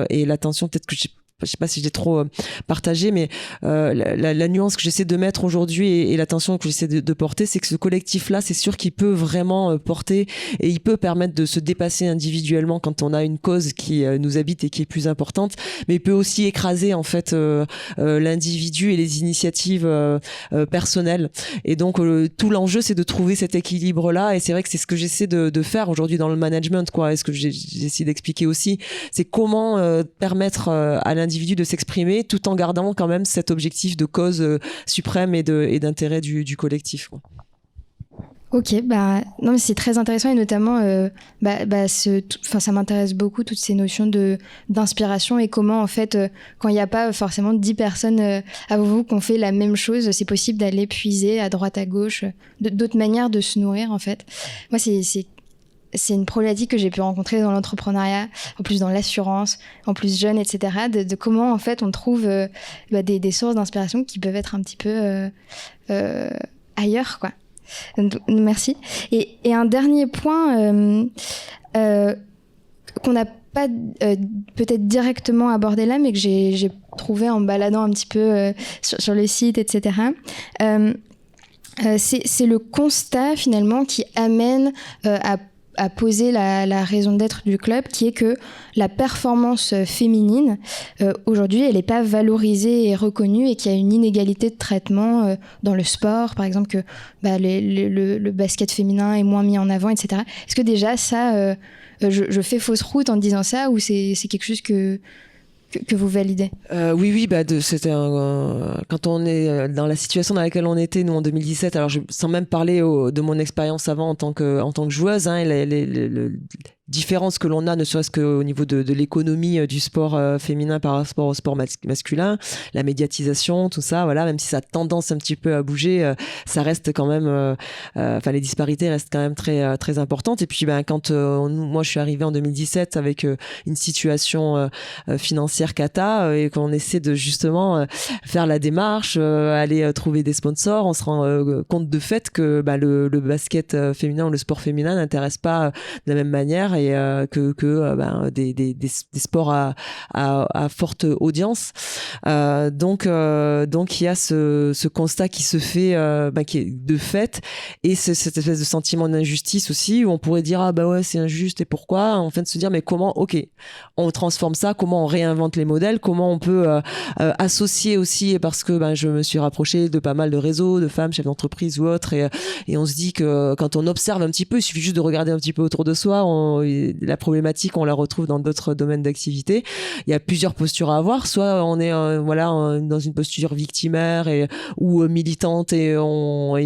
S4: et l'attention peut-être que je sais pas si je l'ai trop partagé, mais la nuance que j'essaie de mettre aujourd'hui et l'attention que j'essaie de porter, c'est que ce collectif-là, c'est sûr qu'il peut vraiment porter et il peut permettre de se dépasser individuellement quand on a une cause qui nous habite et qui est plus importante, mais il peut aussi écraser en fait l'individu et les initiatives personnelles. Et donc tout l'enjeu, c'est de trouver cet équilibre-là, et c'est vrai que c'est ce que j'essaie de faire aujourd'hui dans le management, quoi. Et ce que j'essaie d'expliquer aussi, c'est comment permettre à l'individu de s'exprimer tout en gardant quand même cet objectif de cause suprême et d'intérêt du collectif, quoi.
S5: Ok, non mais c'est très intéressant, et notamment ça m'intéresse beaucoup toutes ces notions d'inspiration et comment en fait quand il n'y a pas forcément 10 personnes à vous qui ont fait la même chose, c'est possible d'aller puiser à droite à gauche d'autres manières de se nourrir en fait. Moi c'est une problématique que j'ai pu rencontrer dans l'entrepreneuriat, en plus dans l'assurance, en plus jeune, etc. De comment en fait on trouve des sources d'inspiration qui peuvent être un petit peu ailleurs, quoi. Donc, merci. Et un dernier point qu'on n'a pas peut-être directement abordé là, mais que j'ai trouvé en baladant un petit peu sur le site, etc. C'est le constat finalement qui amène à poser la raison d'être du club, qui est que la performance féminine, aujourd'hui, elle n'est pas valorisée et reconnue, et qu'il y a une inégalité de traitement dans le sport, par exemple, que le basket féminin est moins mis en avant, etc. Est-ce que déjà, ça, je fais fausse route en disant ça, ou c'est quelque chose que vous validez?
S4: Oui, c'était quand on est dans la situation dans laquelle on était nous en 2017. Alors sans même parler de mon expérience avant en tant que joueuse, hein, les différences que l'on a, ne serait-ce qu'au niveau de l'économie du sport féminin par rapport au sport masculin, la médiatisation, tout ça, voilà, même si ça a tendance un petit peu à bouger, ça reste quand même, les disparités restent quand même très très importantes. Et puis quand moi je suis arrivée en 2017 avec une situation financière cata, et qu'on essaie de justement faire la démarche, aller trouver des sponsors, on se rend compte de fait que le basket féminin ou le sport féminin n'intéresse pas de la même manière, et que des sports à forte audience. Donc il y a ce constat qui se fait, qui est de fait, et cette espèce de sentiment d'injustice aussi, où on pourrait dire ouais, c'est injuste, et pourquoi, en fait, de se dire mais comment, ok, on transforme ça, comment on réinvente les modèles, comment on peut associer aussi, parce que je me suis rapprochée de pas mal de réseaux de femmes chefs d'entreprise ou autres, et on se dit que quand on observe un petit peu, il suffit juste de regarder un petit peu autour de soi, la problématique, on la retrouve dans d'autres domaines d'activité. Il y a plusieurs postures à avoir. Soit on est dans une posture victimaire ou militante et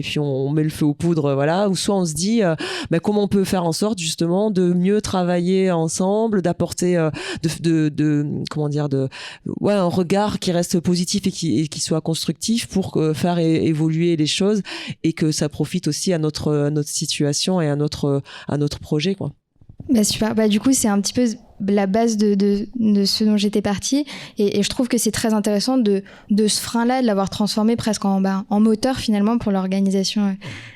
S4: puis on met le feu aux poudres, voilà. Ou soit on se dit comment on peut faire en sorte justement de mieux travailler ensemble, d'apporter un regard qui reste positif et qui soit constructif pour faire évoluer les choses et que ça profite aussi à notre situation et à notre projet, quoi.
S5: Super. Du coup, c'est un petit peu la base de ce dont j'étais partie. Et je trouve que c'est très intéressant de ce frein-là, de l'avoir transformé presque en moteur finalement pour l'organisation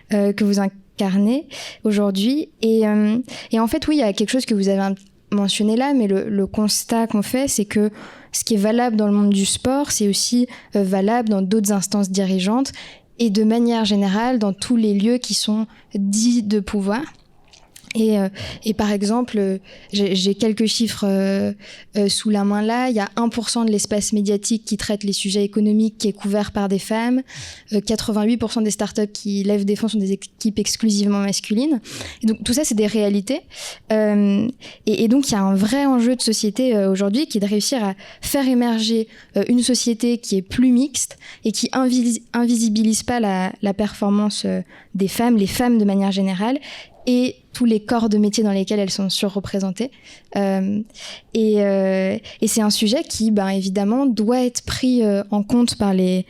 S5: que vous incarnez aujourd'hui. Et en fait, oui, il y a quelque chose que vous avez mentionné là, mais le constat qu'on fait, c'est que ce qui est valable dans le monde du sport, c'est aussi valable dans d'autres instances dirigeantes et de manière générale dans tous les lieux qui sont dits de pouvoir. Et par exemple, j'ai quelques chiffres sous la main là. Il y a 1% de l'espace médiatique qui traite les sujets économiques qui est couvert par des femmes. 88% des startups qui lèvent des fonds sont des équipes exclusivement masculines. Et donc tout ça, c'est des réalités. Et donc il y a un vrai enjeu de société aujourd'hui qui est de réussir à faire émerger une société qui est plus mixte et qui invisibilise pas la performance des femmes, les femmes de manière générale, et tous les corps de métier dans lesquels elles sont surreprésentées. Et c'est un sujet qui, évidemment, doit être pris en compte par les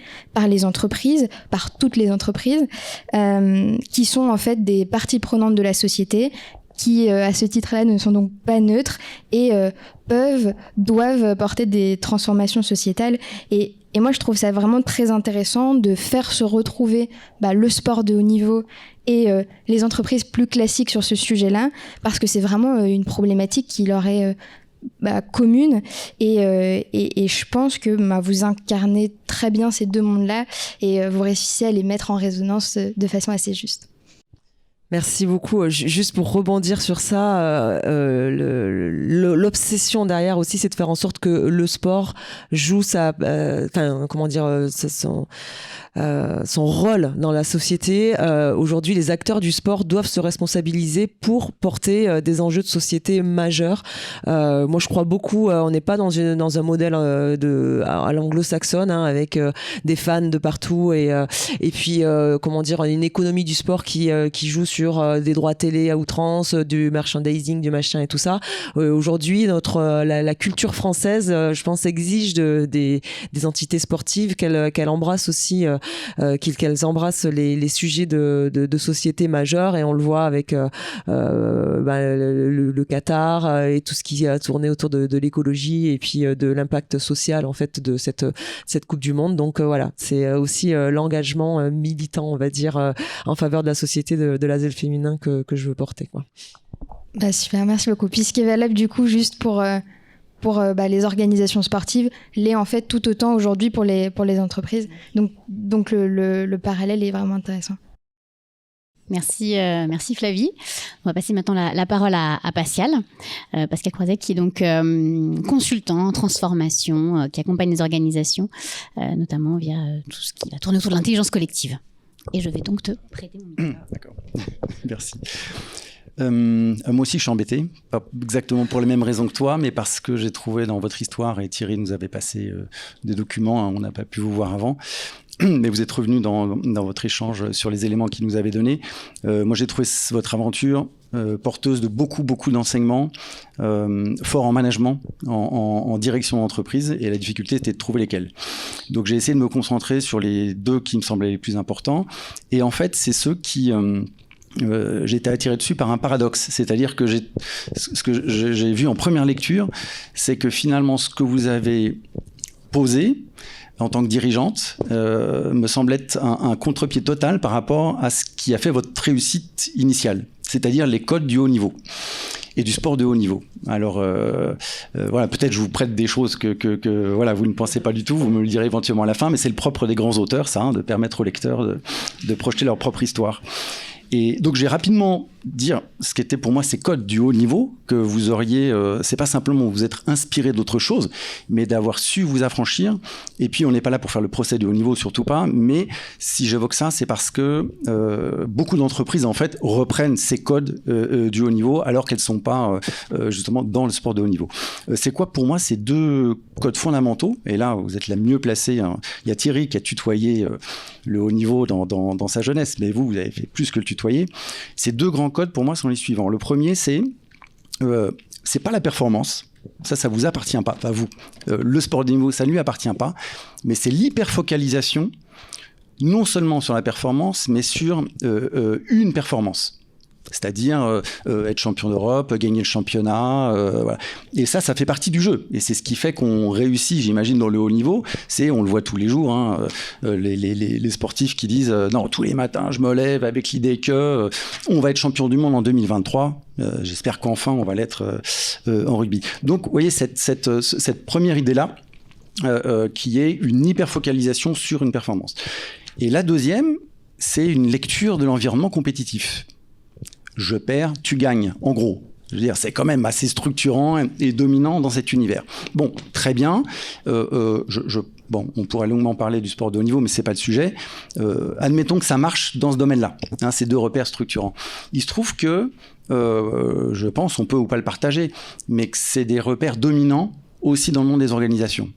S5: entreprises, par toutes les entreprises, qui sont en fait des parties prenantes de la société, qui, à ce titre-là, ne sont donc pas neutres et doivent porter des transformations sociétales. Et moi, je trouve ça vraiment très intéressant de faire se retrouver le sport de haut niveau et les entreprises plus classiques sur ce sujet-là, parce que c'est vraiment une problématique qui leur est commune. Et je pense que vous incarnez très bien ces deux mondes-là et vous réussissez à les mettre en résonance de façon assez juste.
S4: Merci beaucoup. Juste pour rebondir sur ça, l'obsession derrière aussi, c'est de faire en sorte que le sport joue son rôle dans la société. Aujourd'hui, les acteurs du sport doivent se responsabiliser pour porter des enjeux de société majeurs. Moi, je crois beaucoup. On n'est pas dans un modèle à l'anglo-saxonne, avec des fans de partout et puis une économie du sport qui joue sur des droits télé à outrance, du merchandising, du machin et tout ça. Aujourd'hui, la culture française, je pense, exige des entités sportives qu'elles embrassent aussi, qu'elles embrassent les sujets de société majeurs, et on le voit avec le Qatar et tout ce qui a tourné autour de l'écologie et puis de l'impact social en fait de cette Coupe du Monde. Donc voilà, c'est aussi l'engagement militant, on va dire, en faveur de la société de l'ASEL féminin que je veux porter, quoi.
S5: Super, merci beaucoup. Puis ce qui est valable du coup juste pour les organisations sportives, l'est en fait tout autant aujourd'hui pour les entreprises. Donc le parallèle est vraiment intéressant.
S2: Merci Flavie. On va passer maintenant la parole à Pascal Croiset, qui est donc consultant en transformation, qui accompagne les organisations, notamment via tout ce qui va tourner autour de l'intelligence collective. Et je vais donc te prêter mon micro.
S6: D'accord, merci. Moi aussi, je suis embêté, pas exactement pour les mêmes raisons que toi, mais parce que j'ai trouvé dans votre histoire, et Thierry nous avait passé des documents, on n'a pas pu vous voir avant, mais vous êtes revenu dans votre échange sur les éléments qu'il nous avait donnés. Moi, j'ai trouvé votre aventure porteuse de beaucoup d'enseignements, fort en management, en direction d'entreprise, et la difficulté était de trouver lesquels. Donc j'ai essayé de me concentrer sur les deux qui me semblaient les plus importants, et en fait c'est ceux qui... j'ai été attiré dessus par un paradoxe, c'est-à-dire que ce que j'ai vu en première lecture, c'est que finalement ce que vous avez posé en tant que dirigeante me semble être un contre-pied total par rapport à ce qui a fait votre réussite initiale, c'est-à-dire les codes du haut niveau et du sport de haut niveau. Alors voilà, peut-être je vous prête des choses que voilà, vous ne pensez pas du tout, vous me le direz éventuellement à la fin, mais c'est le propre des grands auteurs, ça, de permettre aux lecteurs de projeter leur propre histoire. Et donc j'ai rapidement dire ce qu'étaient pour moi ces codes du haut niveau, que vous auriez, c'est pas simplement vous être inspiré d'autre chose, mais d'avoir su vous affranchir. Et puis on n'est pas là pour faire le procès du haut niveau, surtout pas, mais si j'évoque ça, c'est parce que beaucoup d'entreprises en fait reprennent ces codes du haut niveau alors qu'elles sont pas justement dans le sport de haut niveau. C'est quoi pour moi ces deux codes fondamentaux? Et là vous êtes la mieux placée, hein. Il y a Thierry qui a tutoyé le haut niveau dans sa jeunesse, mais vous avez fait plus que le tutoyer. Ces deux grands codes pour moi sont les suivants. Le premier, c'est pas la performance, ça vous appartient pas, pas vous. Le sport de niveau, ça lui appartient pas, mais c'est l'hyperfocalisation, non seulement sur la performance, mais sur une performance. C'est-à-dire être champion d'Europe, gagner le championnat, voilà. Et ça fait partie du jeu. Et c'est ce qui fait qu'on réussit, j'imagine, dans le haut niveau. On le voit tous les jours, hein, les sportifs qui disent non, tous les matins, je me lève avec l'idée que on va être champion du monde en 2023. J'espère qu'enfin, on va l'être en rugby. Donc, vous voyez, cette première idée-là, qui est une hyperfocalisation sur une performance. Et la deuxième, c'est une lecture de l'environnement compétitif. Je perds, tu gagnes, en gros. Je veux dire, c'est quand même assez structurant et dominant dans cet univers. Bon, très bien. Bon, on pourrait longuement parler du sport de haut niveau, mais c'est pas le sujet. Admettons que ça marche dans ce domaine-là, hein, ces deux repères structurants. Il se trouve que, je pense, on peut ou pas le partager, mais que c'est des repères dominants aussi dans le monde des organisations.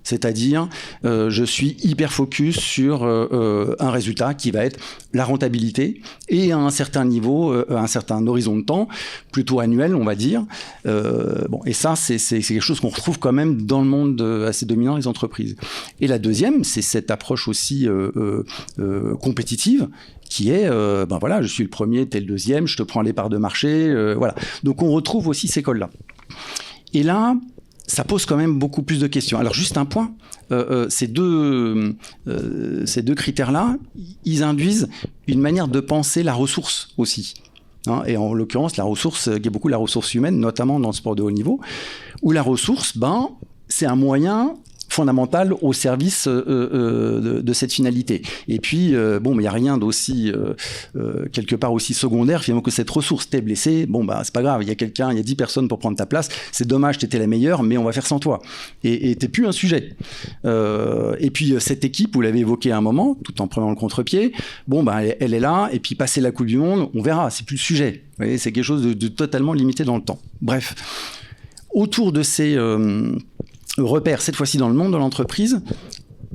S6: C'est-à-dire, je suis hyper focus sur un résultat qui va être la rentabilité et à un certain niveau, à un certain horizon de temps, plutôt annuel, on va dire. Et ça, c'est quelque chose qu'on retrouve quand même dans le monde assez dominant des entreprises. Et la deuxième, c'est cette approche aussi compétitive, qui est, je suis le premier, t'es le deuxième, je te prends les parts de marché, voilà. Donc on retrouve aussi ces codes-là. Et là, ça pose quand même beaucoup plus de questions. Alors juste un point, ces deux critères-là, ils induisent une manière de penser la ressource aussi. Hein, et en l'occurrence, la ressource, il y a beaucoup la ressource humaine, notamment dans le sport de haut niveau, où la ressource, c'est un moyen fondamental au service de cette finalité. Et puis, il n'y a rien d'aussi, quelque part aussi secondaire, finalement, que cette ressource. T'es blessé, c'est pas grave, il y a 10 personnes pour prendre ta place, c'est dommage, t'étais la meilleure, mais on va faire sans toi. Et t'es plus un sujet. Et puis, cette équipe, vous l'avez évoqué à un moment, tout en prenant le contre-pied, elle est là, et puis passer la Coupe du Monde, on verra, c'est plus le sujet. Vous voyez, c'est quelque chose de totalement limité dans le temps. Bref, autour de ces repères, cette fois-ci dans le monde de l'entreprise,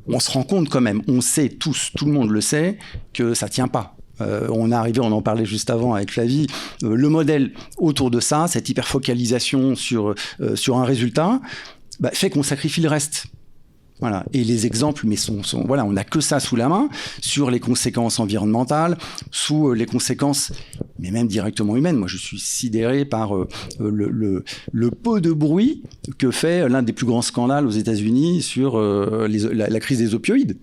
S6: on se rend compte quand même, on sait tous, tout le monde le sait, que ça tient pas. On en parlait juste avant avec Flavie, le modèle autour de ça, cette hyperfocalisation sur un résultat, fait qu'on sacrifie le reste. Voilà. Et les exemples, mais on n'a que ça sous la main, sur les conséquences environnementales, sous les conséquences, mais même directement humaines. Moi, je suis sidéré par le peu de bruit que fait l'un des plus grands scandales aux États-Unis sur la crise des opioïdes.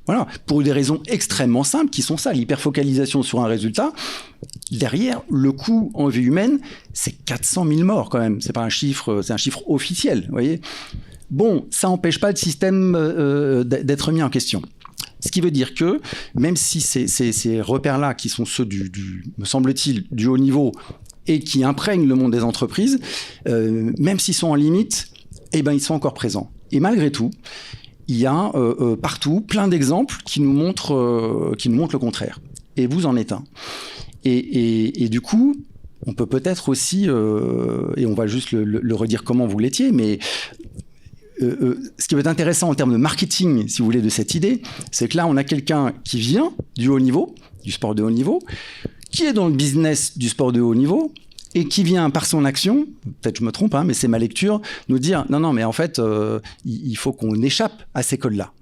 S6: Voilà, pour des raisons extrêmement simples, qui sont ça, l'hyperfocalisation sur un résultat. Derrière, le coût en vie humaine, c'est 400 000 morts quand même. C'est pas un chiffre, c'est un chiffre officiel, vous voyez. Bon, ça n'empêche pas le système d'être mis en question. Ce qui veut dire que, même si ces repères-là, qui sont ceux me semble-t-il, du haut niveau, et qui imprègnent le monde des entreprises, même s'ils sont en limite, ils sont encore présents. Et malgré tout, il y a partout plein d'exemples qui nous montrent le contraire. Et vous en êtes un. Et du coup, on peut peut-être aussi, et on va juste le redire comment vous l'étiez, mais ce qui va être intéressant en termes de marketing, si vous voulez, de cette idée, c'est que là, on a quelqu'un qui vient du haut niveau, du sport de haut niveau, qui est dans le business du sport de haut niveau, et qui vient par son action, peut-être je me trompe, mais c'est ma lecture, nous dire non, mais en fait, il faut qu'on échappe à ces codes-là.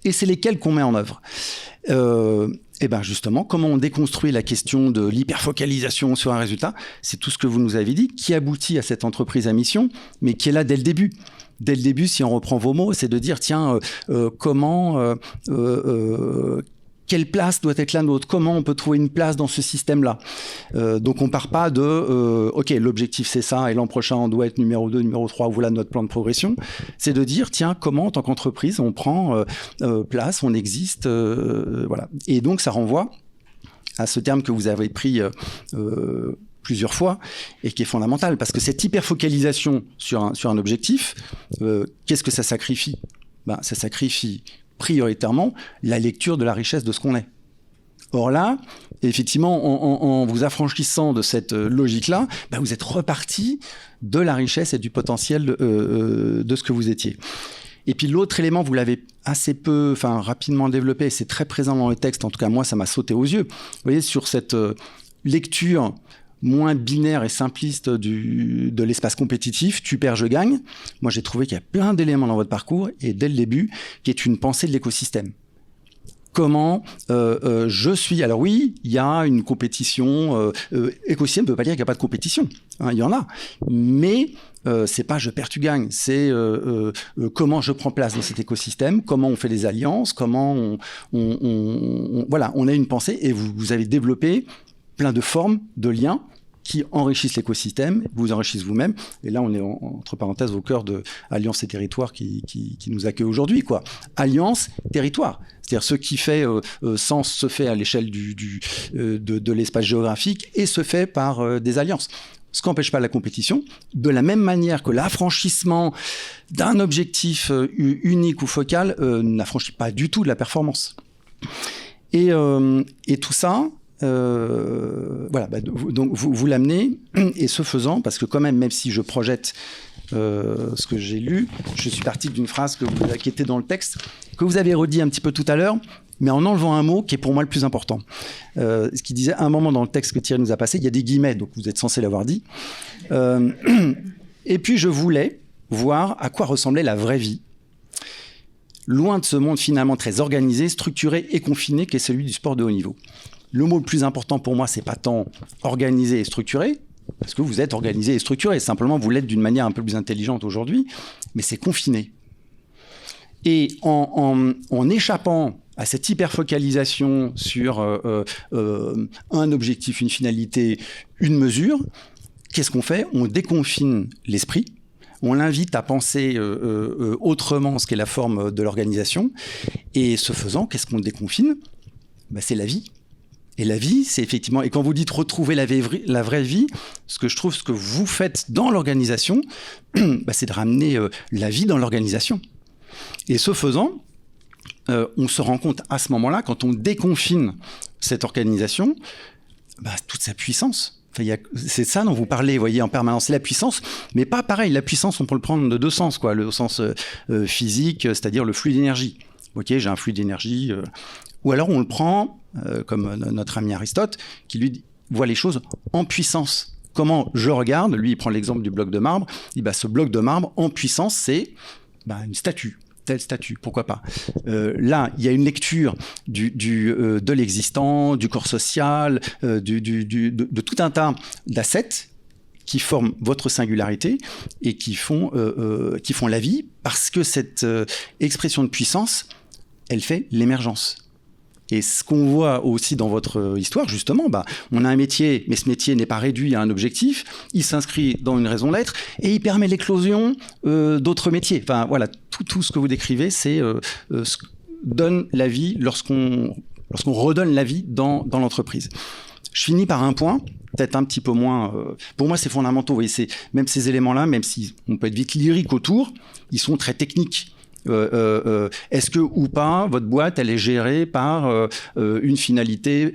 S6: Et c'est lesquels qu'on met en œuvre. Justement, comment on déconstruit la question de l'hyperfocalisation sur un résultat, c'est tout ce que vous nous avez dit, qui aboutit à cette entreprise à mission, mais qui est là dès le début. Dès le début, si on reprend vos mots, c'est de dire, tiens, quelle place doit être la nôtre? Comment on peut trouver une place dans ce système-là? Donc, on part pas de OK, l'objectif, c'est ça, et l'an prochain, on doit être numéro 2, numéro 3, voilà notre plan de progression. C'est de dire, tiens, comment, en tant qu'entreprise, on prend place, on existe, voilà. Et donc, ça renvoie à ce terme que vous avez pris plusieurs fois et qui est fondamental, parce que cette hyperfocalisation sur un objectif, qu'est-ce que ça sacrifie ? Ça sacrifie prioritairement la lecture de la richesse de ce qu'on est. Or là, effectivement, en vous affranchissant de cette logique-là, vous êtes reparti de la richesse et du potentiel de ce que vous étiez. Et puis l'autre élément, vous l'avez rapidement développé, c'est très présent dans le texte, en tout cas moi ça m'a sauté aux yeux. Vous voyez, sur cette lecture moins binaire et simpliste de l'espace compétitif, tu perds, je gagne. Moi j'ai trouvé qu'il y a plein d'éléments dans votre parcours, et dès le début, qui est une pensée de l'écosystème. Comment je suis... Alors oui, il y a une compétition. Écosystème ne veut pas dire qu'il n'y a pas de compétition. Hein, il y en a. Mais c'est pas je perds, tu gagnes. C'est comment je prends place dans cet écosystème, comment on fait des alliances, comment voilà, on a une pensée, et vous avez développé plein de formes, de liens qui enrichissent l'écosystème, vous enrichissent vous-même. Et là, on est entre parenthèses au cœur de Alliance et Territoire qui nous accueille aujourd'hui, quoi. Alliance, territoire. C'est-à-dire ce qui fait sens se fait à l'échelle de l'espace géographique et se fait par des alliances. Ce qui n'empêche pas la compétition, de la même manière que l'affranchissement d'un objectif unique ou focal n'affranchit pas du tout de la performance. Et tout ça... voilà, donc vous l'amenez, et ce faisant, parce que quand même si je projette ce que j'ai lu, je suis parti d'une phrase qui était dans le texte, que vous avez redit un petit peu tout à l'heure, mais en enlevant un mot qui est pour moi le plus important. Ce qui disait, à un moment dans le texte que Thierry nous a passé, il y a des guillemets, donc vous êtes censé l'avoir dit. Et puis je voulais voir à quoi ressemblait la vraie vie, loin de ce monde finalement très organisé, structuré et confiné qu'est celui du sport de haut niveau. Le mot le plus important pour moi, c'est pas tant organisé et structuré, parce que vous êtes organisé et structuré, simplement vous l'êtes d'une manière un peu plus intelligente aujourd'hui, mais c'est confiné. Et en échappant à cette hyperfocalisation sur un objectif, une finalité, une mesure, qu'est-ce qu'on fait ? On déconfine l'esprit, on l'invite à penser autrement ce qu'est la forme de l'organisation, et ce faisant, qu'est-ce qu'on déconfine ? C'est la vie. Et la vie, c'est effectivement... Et quand vous dites retrouver la vraie vie, ce que je trouve, ce que vous faites dans l'organisation, c'est de ramener la vie dans l'organisation. Et ce faisant, on se rend compte à ce moment-là, quand on déconfine cette organisation, toute sa puissance. C'est ça dont vous parlez, vous voyez, en permanence. C'est la puissance, mais pas pareil. La puissance, on peut le prendre de deux sens, quoi. Le sens physique, c'est-à-dire le flux d'énergie. Ok, j'ai un flux d'énergie... Ou alors on le prend, comme notre ami Aristote, qui lui voit les choses en puissance. Comment je regarde, lui il prend l'exemple du bloc de marbre, il dit ce bloc de marbre en puissance c'est une statue, telle statue, pourquoi pas. Là il y a une lecture de l'existant, du corps social, de tout un tas d'assets qui forment votre singularité et qui font la vie, parce que cette expression de puissance, elle fait l'émergence. Et ce qu'on voit aussi dans votre histoire, justement, on a un métier, mais ce métier n'est pas réduit à un objectif, il s'inscrit dans une raison d'être et il permet l'éclosion d'autres métiers. Enfin, voilà, tout ce que vous décrivez, c'est ce que donne la vie lorsqu'on redonne la vie dans l'entreprise. Je finis par un point, peut-être un petit peu moins... pour moi, c'est fondamental. Vous voyez, même ces éléments-là, même si on peut être vite lyrique autour, ils sont très techniques. Est-ce que ou pas votre boîte elle est gérée par une finalité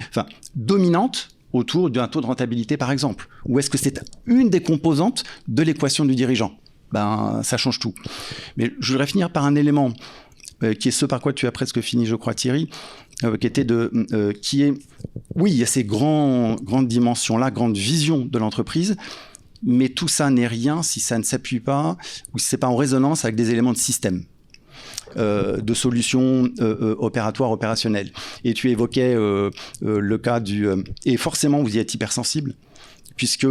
S6: dominante autour d'un taux de rentabilité par exemple, ou est-ce que c'est une des composantes de l'équation du dirigeant? Ça change tout. Mais je voudrais finir par un élément qui est ce par quoi tu as presque fini, je crois, Thierry, oui, il y a ces grandes dimensions là, grande vision de l'entreprise, mais tout ça n'est rien si ça ne s'appuie pas ou si c'est pas en résonance avec des éléments de système. De solutions opératoires, opérationnelles. Et tu évoquais le cas et forcément, vous y êtes hypersensible, puisque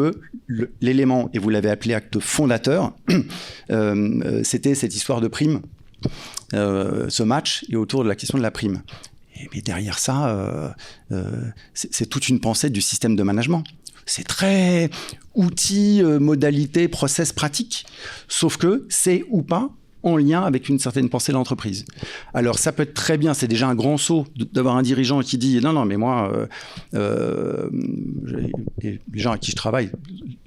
S6: l'élément, et vous l'avez appelé acte fondateur, c'était cette histoire de prime, ce match, et autour de la question de la prime. Mais derrière ça, c'est toute une pensée du système de management. C'est très outils, modalités, process, pratique. Sauf que c'est ou pas en lien avec une certaine pensée de l'entreprise. Alors ça peut être très bien, c'est déjà un grand saut d'avoir un dirigeant qui dit non mais moi les gens à qui je travaille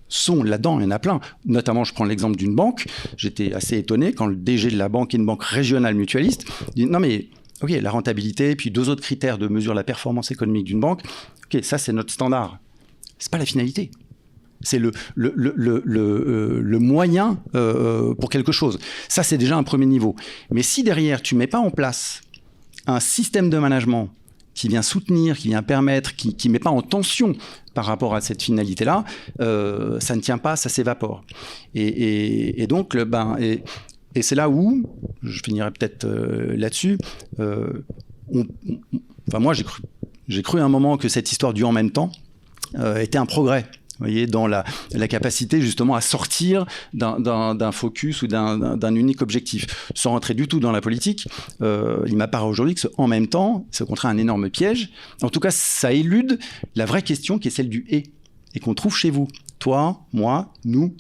S6: sont là-dedans, il y en a plein. Notamment, je prends l'exemple d'une banque. J'étais assez étonné quand le DG de la banque, une banque régionale mutualiste, dit non mais ok, la rentabilité, puis 2 autres critères de mesure de la performance économique d'une banque, ok, ça c'est notre standard. C'est pas la finalité. C'est le moyen pour quelque chose. Ça, c'est déjà un premier niveau. Mais si derrière, tu mets pas en place un système de management qui vient soutenir, qui vient permettre, qui met pas en tension par rapport à cette finalité-là, ça ne tient pas, ça s'évapore. Et donc, et c'est là où, je finirai peut-être là-dessus, moi j'ai cru à un moment que cette histoire du en même temps était un progrès. Vous voyez, dans la capacité justement à sortir d'un focus ou d'un unique objectif. Sans rentrer du tout dans la politique, il m'apparaît aujourd'hui que ce en même temps, c'est au contraire un énorme piège. En tout cas, ça élude la vraie question qui est celle du et qu'on trouve chez vous. Toi, moi, nous.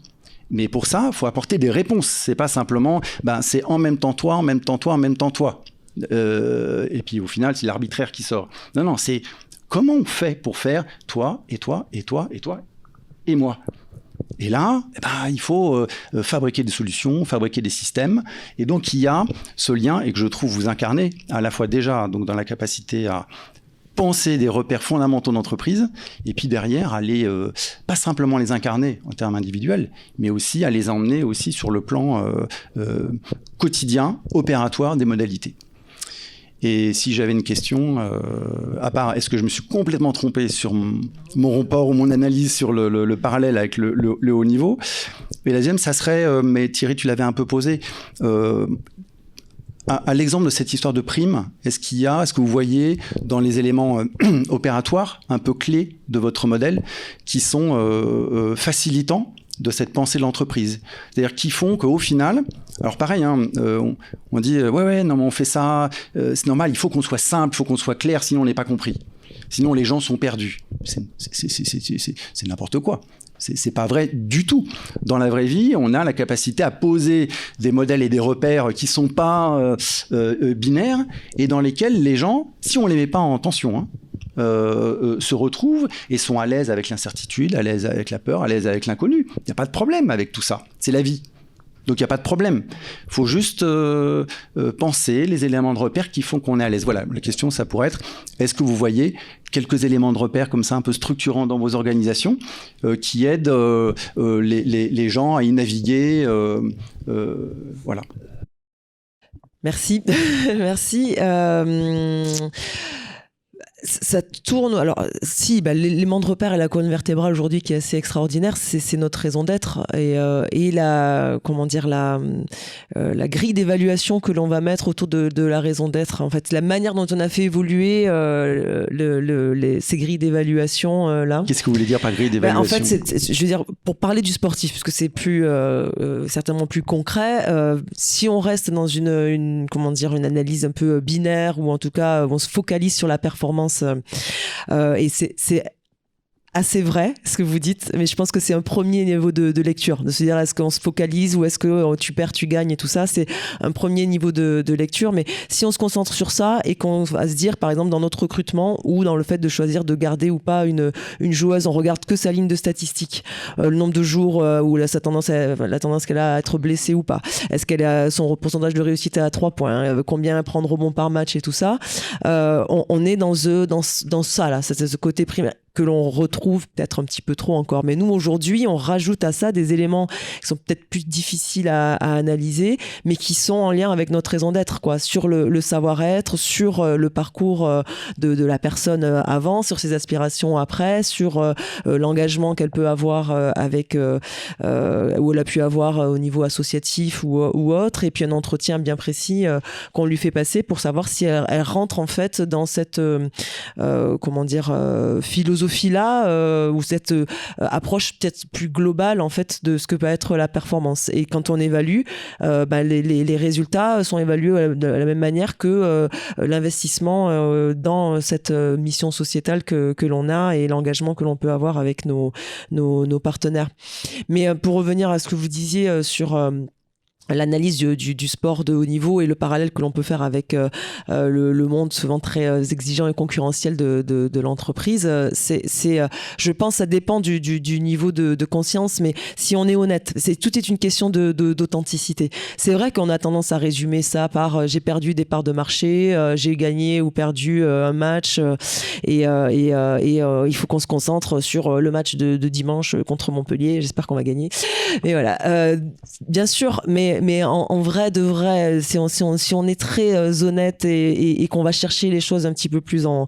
S6: Mais pour ça, il faut apporter des réponses. C'est pas simplement, c'est en même temps toi, en même temps toi, en même temps toi. Et puis au final, c'est l'arbitraire qui sort. Non, c'est comment on fait pour faire toi, et toi, et toi, et toi, et moi. Et là, il faut fabriquer des solutions, fabriquer des systèmes. Et donc, il y a ce lien, et que je trouve vous incarnez, à la fois déjà donc, dans la capacité à penser des repères fondamentaux d'entreprise, et puis derrière, aller pas simplement les incarner en termes individuels, mais aussi à les emmener aussi sur le plan quotidien, opératoire des modalités. Et si j'avais une question, à part est-ce que je me suis complètement trompé sur mon rapport ou mon analyse sur le parallèle avec le haut niveau, et la deuxième, ça serait, mais Thierry, tu l'avais un peu posé, à l'exemple de cette histoire de prime, est-ce que vous voyez dans les éléments opératoires un peu clés de votre modèle qui sont facilitants de cette pensée de l'entreprise, c'est-à-dire qui font qu'au final, alors pareil, on dit ouais, non mais on fait ça, c'est normal, il faut qu'on soit simple, il faut qu'on soit clair, sinon on n'est pas compris, sinon les gens sont perdus. C'est n'importe quoi. C'est pas vrai du tout. Dans la vraie vie, on a la capacité à poser des modèles et des repères qui sont pas binaires et dans lesquels les gens, si on les met pas en tension, se retrouvent et sont à l'aise avec l'incertitude, à l'aise avec la peur, à l'aise avec l'inconnu. Il n'y a pas de problème avec tout ça. C'est la vie. Donc il n'y a pas de problème. Il faut juste penser les éléments de repère qui font qu'on est à l'aise. Voilà, la question, ça pourrait être, est-ce que vous voyez quelques éléments de repère comme ça, un peu structurants dans vos organisations, qui aident les gens à y naviguer voilà.
S4: Merci. Merci. Ça tourne. Alors, si, l'élément de repère et la colonne vertébrale aujourd'hui qui est assez extraordinaire, c'est notre raison d'être et la grille d'évaluation que l'on va mettre autour de la raison d'être. En fait, la manière dont on a fait évoluer ces grilles d'évaluation là.
S6: Qu'est-ce que vous voulez dire par grille d'évaluation ?
S4: En fait, je veux dire, pour parler du sportif, puisque c'est plus certainement plus concret. Si on reste dans une analyse un peu binaire ou en tout cas on se focalise sur la performance. Et c'est assez vrai ce que vous dites, mais je pense que c'est un premier niveau de lecture, de se dire est-ce qu'on se focalise ou est-ce que tu perds, tu gagnes et tout ça, c'est un premier niveau de lecture. Mais si on se concentre sur ça et qu'on va se dire par exemple dans notre recrutement ou dans le fait de choisir de garder ou pas une joueuse, on regarde que sa ligne de statistiques, le nombre de jours où la tendance qu'elle a à être blessée ou pas, est-ce qu'elle a son pourcentage de réussite à 3 points, combien prendre rebond par match et tout ça, on est dans ça là, c'est ce côté primaire que l'on retrouve peut-être un petit peu trop encore. Mais nous, aujourd'hui, on rajoute à ça des éléments qui sont peut-être plus difficiles à analyser, mais qui sont en lien avec notre raison d'être, quoi, sur le savoir-être, sur le parcours de la personne avant, sur ses aspirations après, sur l'engagement qu'elle peut avoir avec, ou elle a pu avoir au niveau associatif ou autre, et puis un entretien bien précis qu'on lui fait passer pour savoir si elle rentre en fait dans cette philosophie-là ou cette approche peut-être plus globale en fait de ce que peut être la performance. Et quand on évalue, les résultats sont évalués de la même manière que l'investissement dans cette mission sociétale que l'on a et l'engagement que l'on peut avoir avec nos partenaires. Mais pour revenir à ce que vous disiez sur l'analyse du sport de haut niveau et le parallèle que l'on peut faire avec le monde souvent très exigeant et concurrentiel de l'entreprise, je pense, ça dépend du niveau de conscience, mais si on est honnête, tout est une question d'authenticité. C'est vrai qu'on a tendance à résumer ça par j'ai perdu des parts de marché, j'ai gagné ou perdu un match, et il faut qu'on se concentre sur le match de dimanche contre Montpellier. J'espère qu'on va gagner. Mais voilà, bien sûr, mais en vrai de vrai, si on est très honnête et qu'on va chercher les choses un petit peu plus en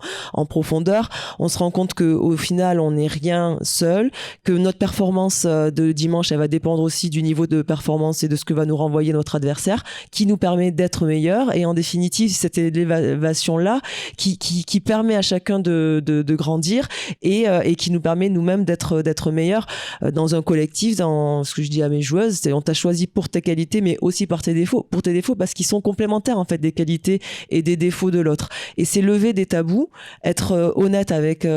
S4: profondeur, on se rend compte qu'au final, on n'est rien seul, que notre performance de dimanche, elle va dépendre aussi du niveau de performance et de ce que va nous renvoyer notre adversaire, qui nous permet d'être meilleur. Et en définitive, cette élévation-là qui permet à chacun de grandir et qui nous permet nous-mêmes d'être meilleurs dans un collectif. Dans ce que je dis à mes joueuses, c'est on t'a choisi pour tes qualités, mais aussi pour tes défauts parce qu'ils sont complémentaires en fait des qualités et des défauts de l'autre. Et c'est lever des tabous, être honnête avec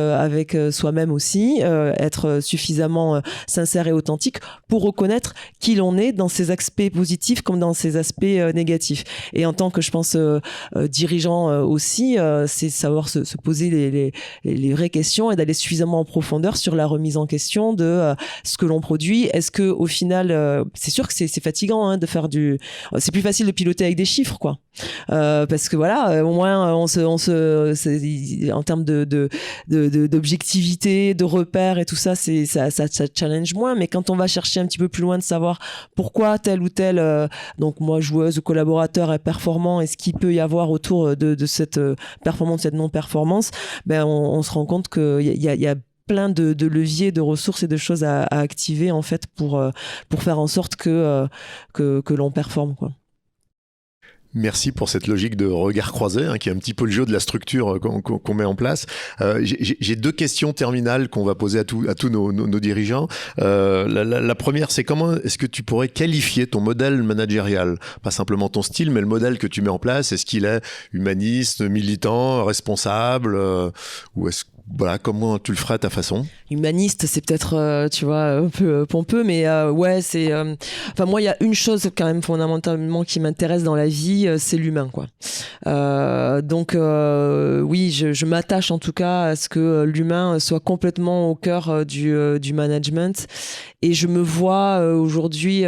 S4: soi-même aussi, être suffisamment sincère et authentique pour reconnaître qui l'on est dans ses aspects positifs comme dans ses aspects négatifs. Et en tant que, je pense, dirigeant aussi, c'est savoir se poser les vraies questions et d'aller suffisamment en profondeur sur la remise en question de ce que l'on produit. Est-ce que au final, c'est sûr que c'est fatigant de faire c'est plus facile de piloter avec des chiffres, quoi. Parce que voilà, au moins en termes d'objectivité, de repères et tout ça, ça challenge moins. Mais quand on va chercher un petit peu plus loin de savoir pourquoi tel ou tel, donc moi joueuse ou collaborateur est performant et ce qu'il peut y avoir autour de cette performance, cette non-performance, ben on se rend compte qu'il y a plein de leviers, de ressources et de choses à activer en fait pour faire en sorte que l'on performe, quoi.
S3: Merci pour cette logique de regard croisé, qui est un petit peu le jeu de la structure qu'on met en place. J'ai deux questions terminales qu'on va poser à tous nos dirigeants. La première, c'est comment est-ce que tu pourrais qualifier ton modèle managérial? Pas simplement ton style, mais le modèle que tu mets en place. Est-ce qu'il est humaniste, militant, responsable, ou est-ce voilà, comment tu le feras à ta façon?
S4: Humaniste, c'est peut-être, tu vois, un peu pompeux, mais ouais, c'est... Enfin, moi, il y a une chose quand même fondamentalement qui m'intéresse dans la vie, c'est l'humain, quoi. Donc, oui, je m'attache en tout cas à ce que l'humain soit complètement au cœur du management. Et je me vois aujourd'hui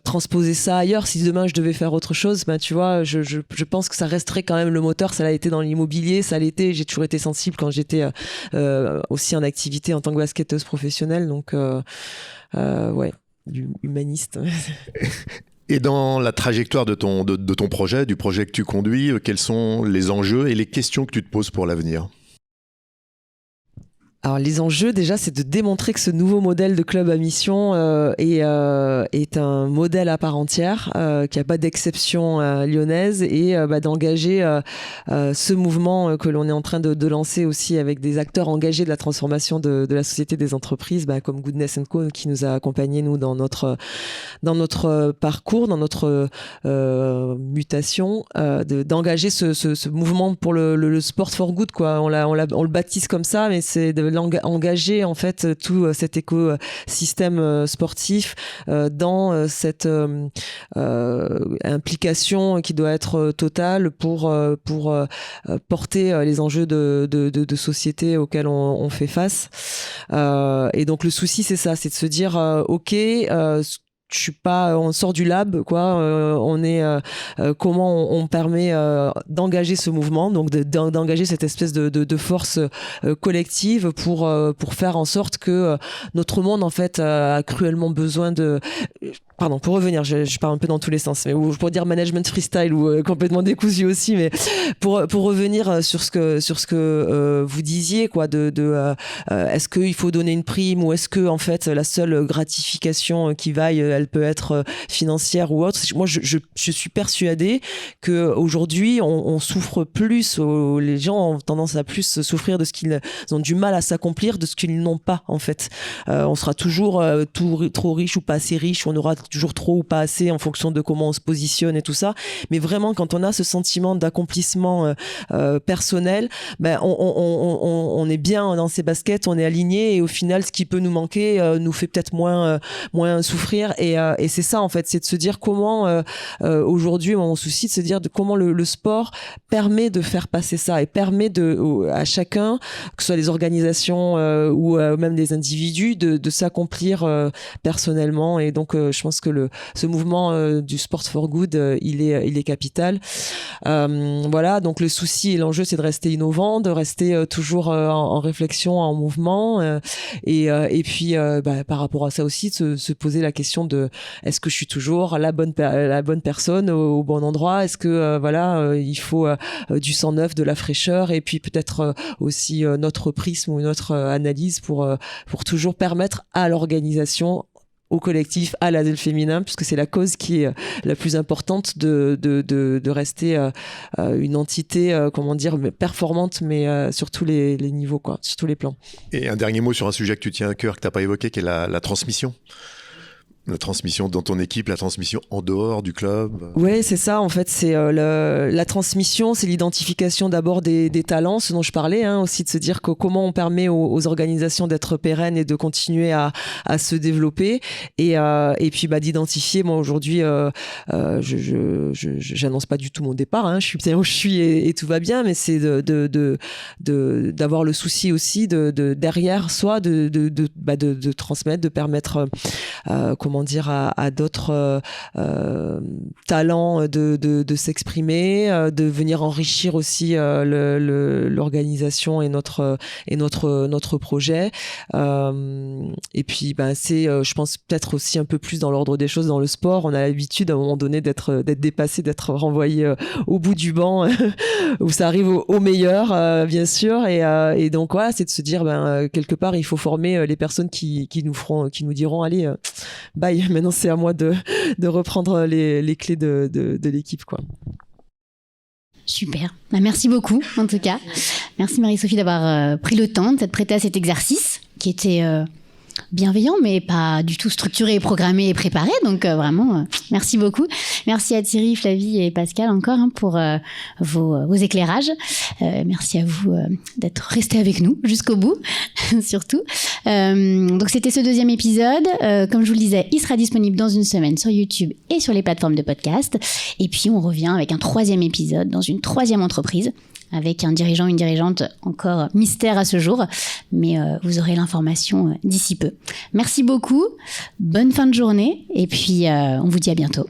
S4: transposer ça ailleurs. Si demain je devais faire autre chose, ben, tu vois, je pense que ça resterait quand même le moteur. Ça l'a été dans l'immobilier, ça l'a été. J'ai toujours été sensible quand j'étais aussi en activité en tant que basketteuse professionnelle. Donc, ouais, humaniste.
S3: Et dans la trajectoire de ton projet, du projet que tu conduis, quels sont les enjeux et les questions que tu te poses pour l'avenir?
S4: Alors les enjeux déjà, c'est de démontrer que ce nouveau modèle de club à mission est un modèle à part entière, qu'il n'y a pas d'exception lyonnaise, et d'engager ce mouvement que l'on est en train de lancer aussi avec des acteurs engagés de la transformation de la société des entreprises, comme Goodness & Co, qui nous a accompagnés nous dans notre parcours, dans notre mutation, d'engager ce mouvement pour le sport for good, quoi. On le baptise comme ça, mais c'est engager en fait tout cet écosystème sportif dans cette implication qui doit être totale pour porter les enjeux de société auxquels on fait face. Et donc le souci, c'est ça, c'est de se dire ok, je suis pas, on sort du lab, quoi. On est comment on permet d'engager ce mouvement, donc d'engager cette espèce de force collective pour faire en sorte que notre monde en fait a cruellement besoin de... Pardon, pour revenir, je pars un peu dans tous les sens, mais je pourrais dire management freestyle ou complètement décousu aussi, mais pour revenir sur ce que vous disiez, quoi, est-ce qu'il faut donner une prime ou est-ce que en fait la seule gratification qui vaille, elle peut être financière ou autre. Moi, je suis persuadée que aujourd'hui on souffre plus, les gens ont tendance à plus souffrir de ce qu'ils ont du mal à s'accomplir, de ce qu'ils n'ont pas en fait. On sera toujours trop riche ou pas assez riche, on aura peut-être toujours trop ou pas assez en fonction de comment on se positionne et tout ça. Mais vraiment, quand on a ce sentiment d'accomplissement personnel, ben, on est bien dans ses baskets, on est aligné et au final, ce qui peut nous manquer nous fait peut-être moins souffrir. Et c'est ça, en fait, c'est de se dire comment aujourd'hui, mon souci, de se dire de comment le sport permet de faire passer ça et permet à chacun, que ce soit les organisations ou même des individus, de s'accomplir personnellement. Et donc, je pense que ce mouvement du Sport for Good, il est capital. Voilà, donc le souci et l'enjeu, c'est de rester innovant, de rester toujours en réflexion, en mouvement. Et puis, par rapport à ça aussi, de se poser la question de est-ce que je suis toujours la bonne personne au bon endroit? Est-ce que il faut du sang neuf, de la fraîcheur, et puis peut-être aussi notre prisme ou notre analyse pour toujours permettre à l'organisation, au collectif, à l'ASEL féminin, puisque c'est la cause qui est la plus importante de rester une entité, performante, mais sur tous les niveaux, quoi, sur tous les plans.
S3: Et un dernier mot sur un sujet que tu tiens à cœur, que tu n'as pas évoqué, qui est la transmission. La transmission dans ton équipe, la transmission en dehors du club.
S4: Oui, c'est ça. En fait, c'est la transmission, c'est l'identification d'abord des talents, ce dont je parlais, aussi de se dire comment on permet aux organisations d'être pérennes et de continuer à se développer. Et puis d'identifier. Moi aujourd'hui, j'annonce pas du tout mon départ. Je suis bien où je suis et tout va bien, mais c'est d'avoir le souci aussi de derrière soi de transmettre, de permettre à d'autres talents de s'exprimer, de venir enrichir aussi l'organisation et notre projet. Et puis c'est, je pense, peut-être aussi un peu plus dans l'ordre des choses dans le sport. On a l'habitude à un moment donné d'être dépassé, d'être renvoyé au bout du banc où ça arrive au meilleur, bien sûr. Et donc voilà, c'est de se dire quelque part il faut former les personnes qui nous diront allez, bye, maintenant c'est à moi de reprendre les clés de l'équipe, quoi.
S2: Super. Merci beaucoup, en tout cas. Merci Marie-Sophie d'avoir pris le temps de t'être prêtée à cet exercice qui était bienveillant, mais pas du tout structuré, programmé et préparé. Donc vraiment, merci beaucoup. Merci à Thierry, Flavie et Pascal encore pour vos éclairages. Merci à vous d'être restés avec nous jusqu'au bout, surtout. Donc c'était ce deuxième épisode. Comme je vous le disais, il sera disponible dans une semaine sur YouTube et sur les plateformes de podcast. Et puis on revient avec un troisième épisode dans une troisième entreprise, avec un dirigeant, une dirigeante encore mystère à ce jour, mais vous aurez l'information d'ici peu. Merci beaucoup, bonne fin de journée, et puis on vous dit à bientôt.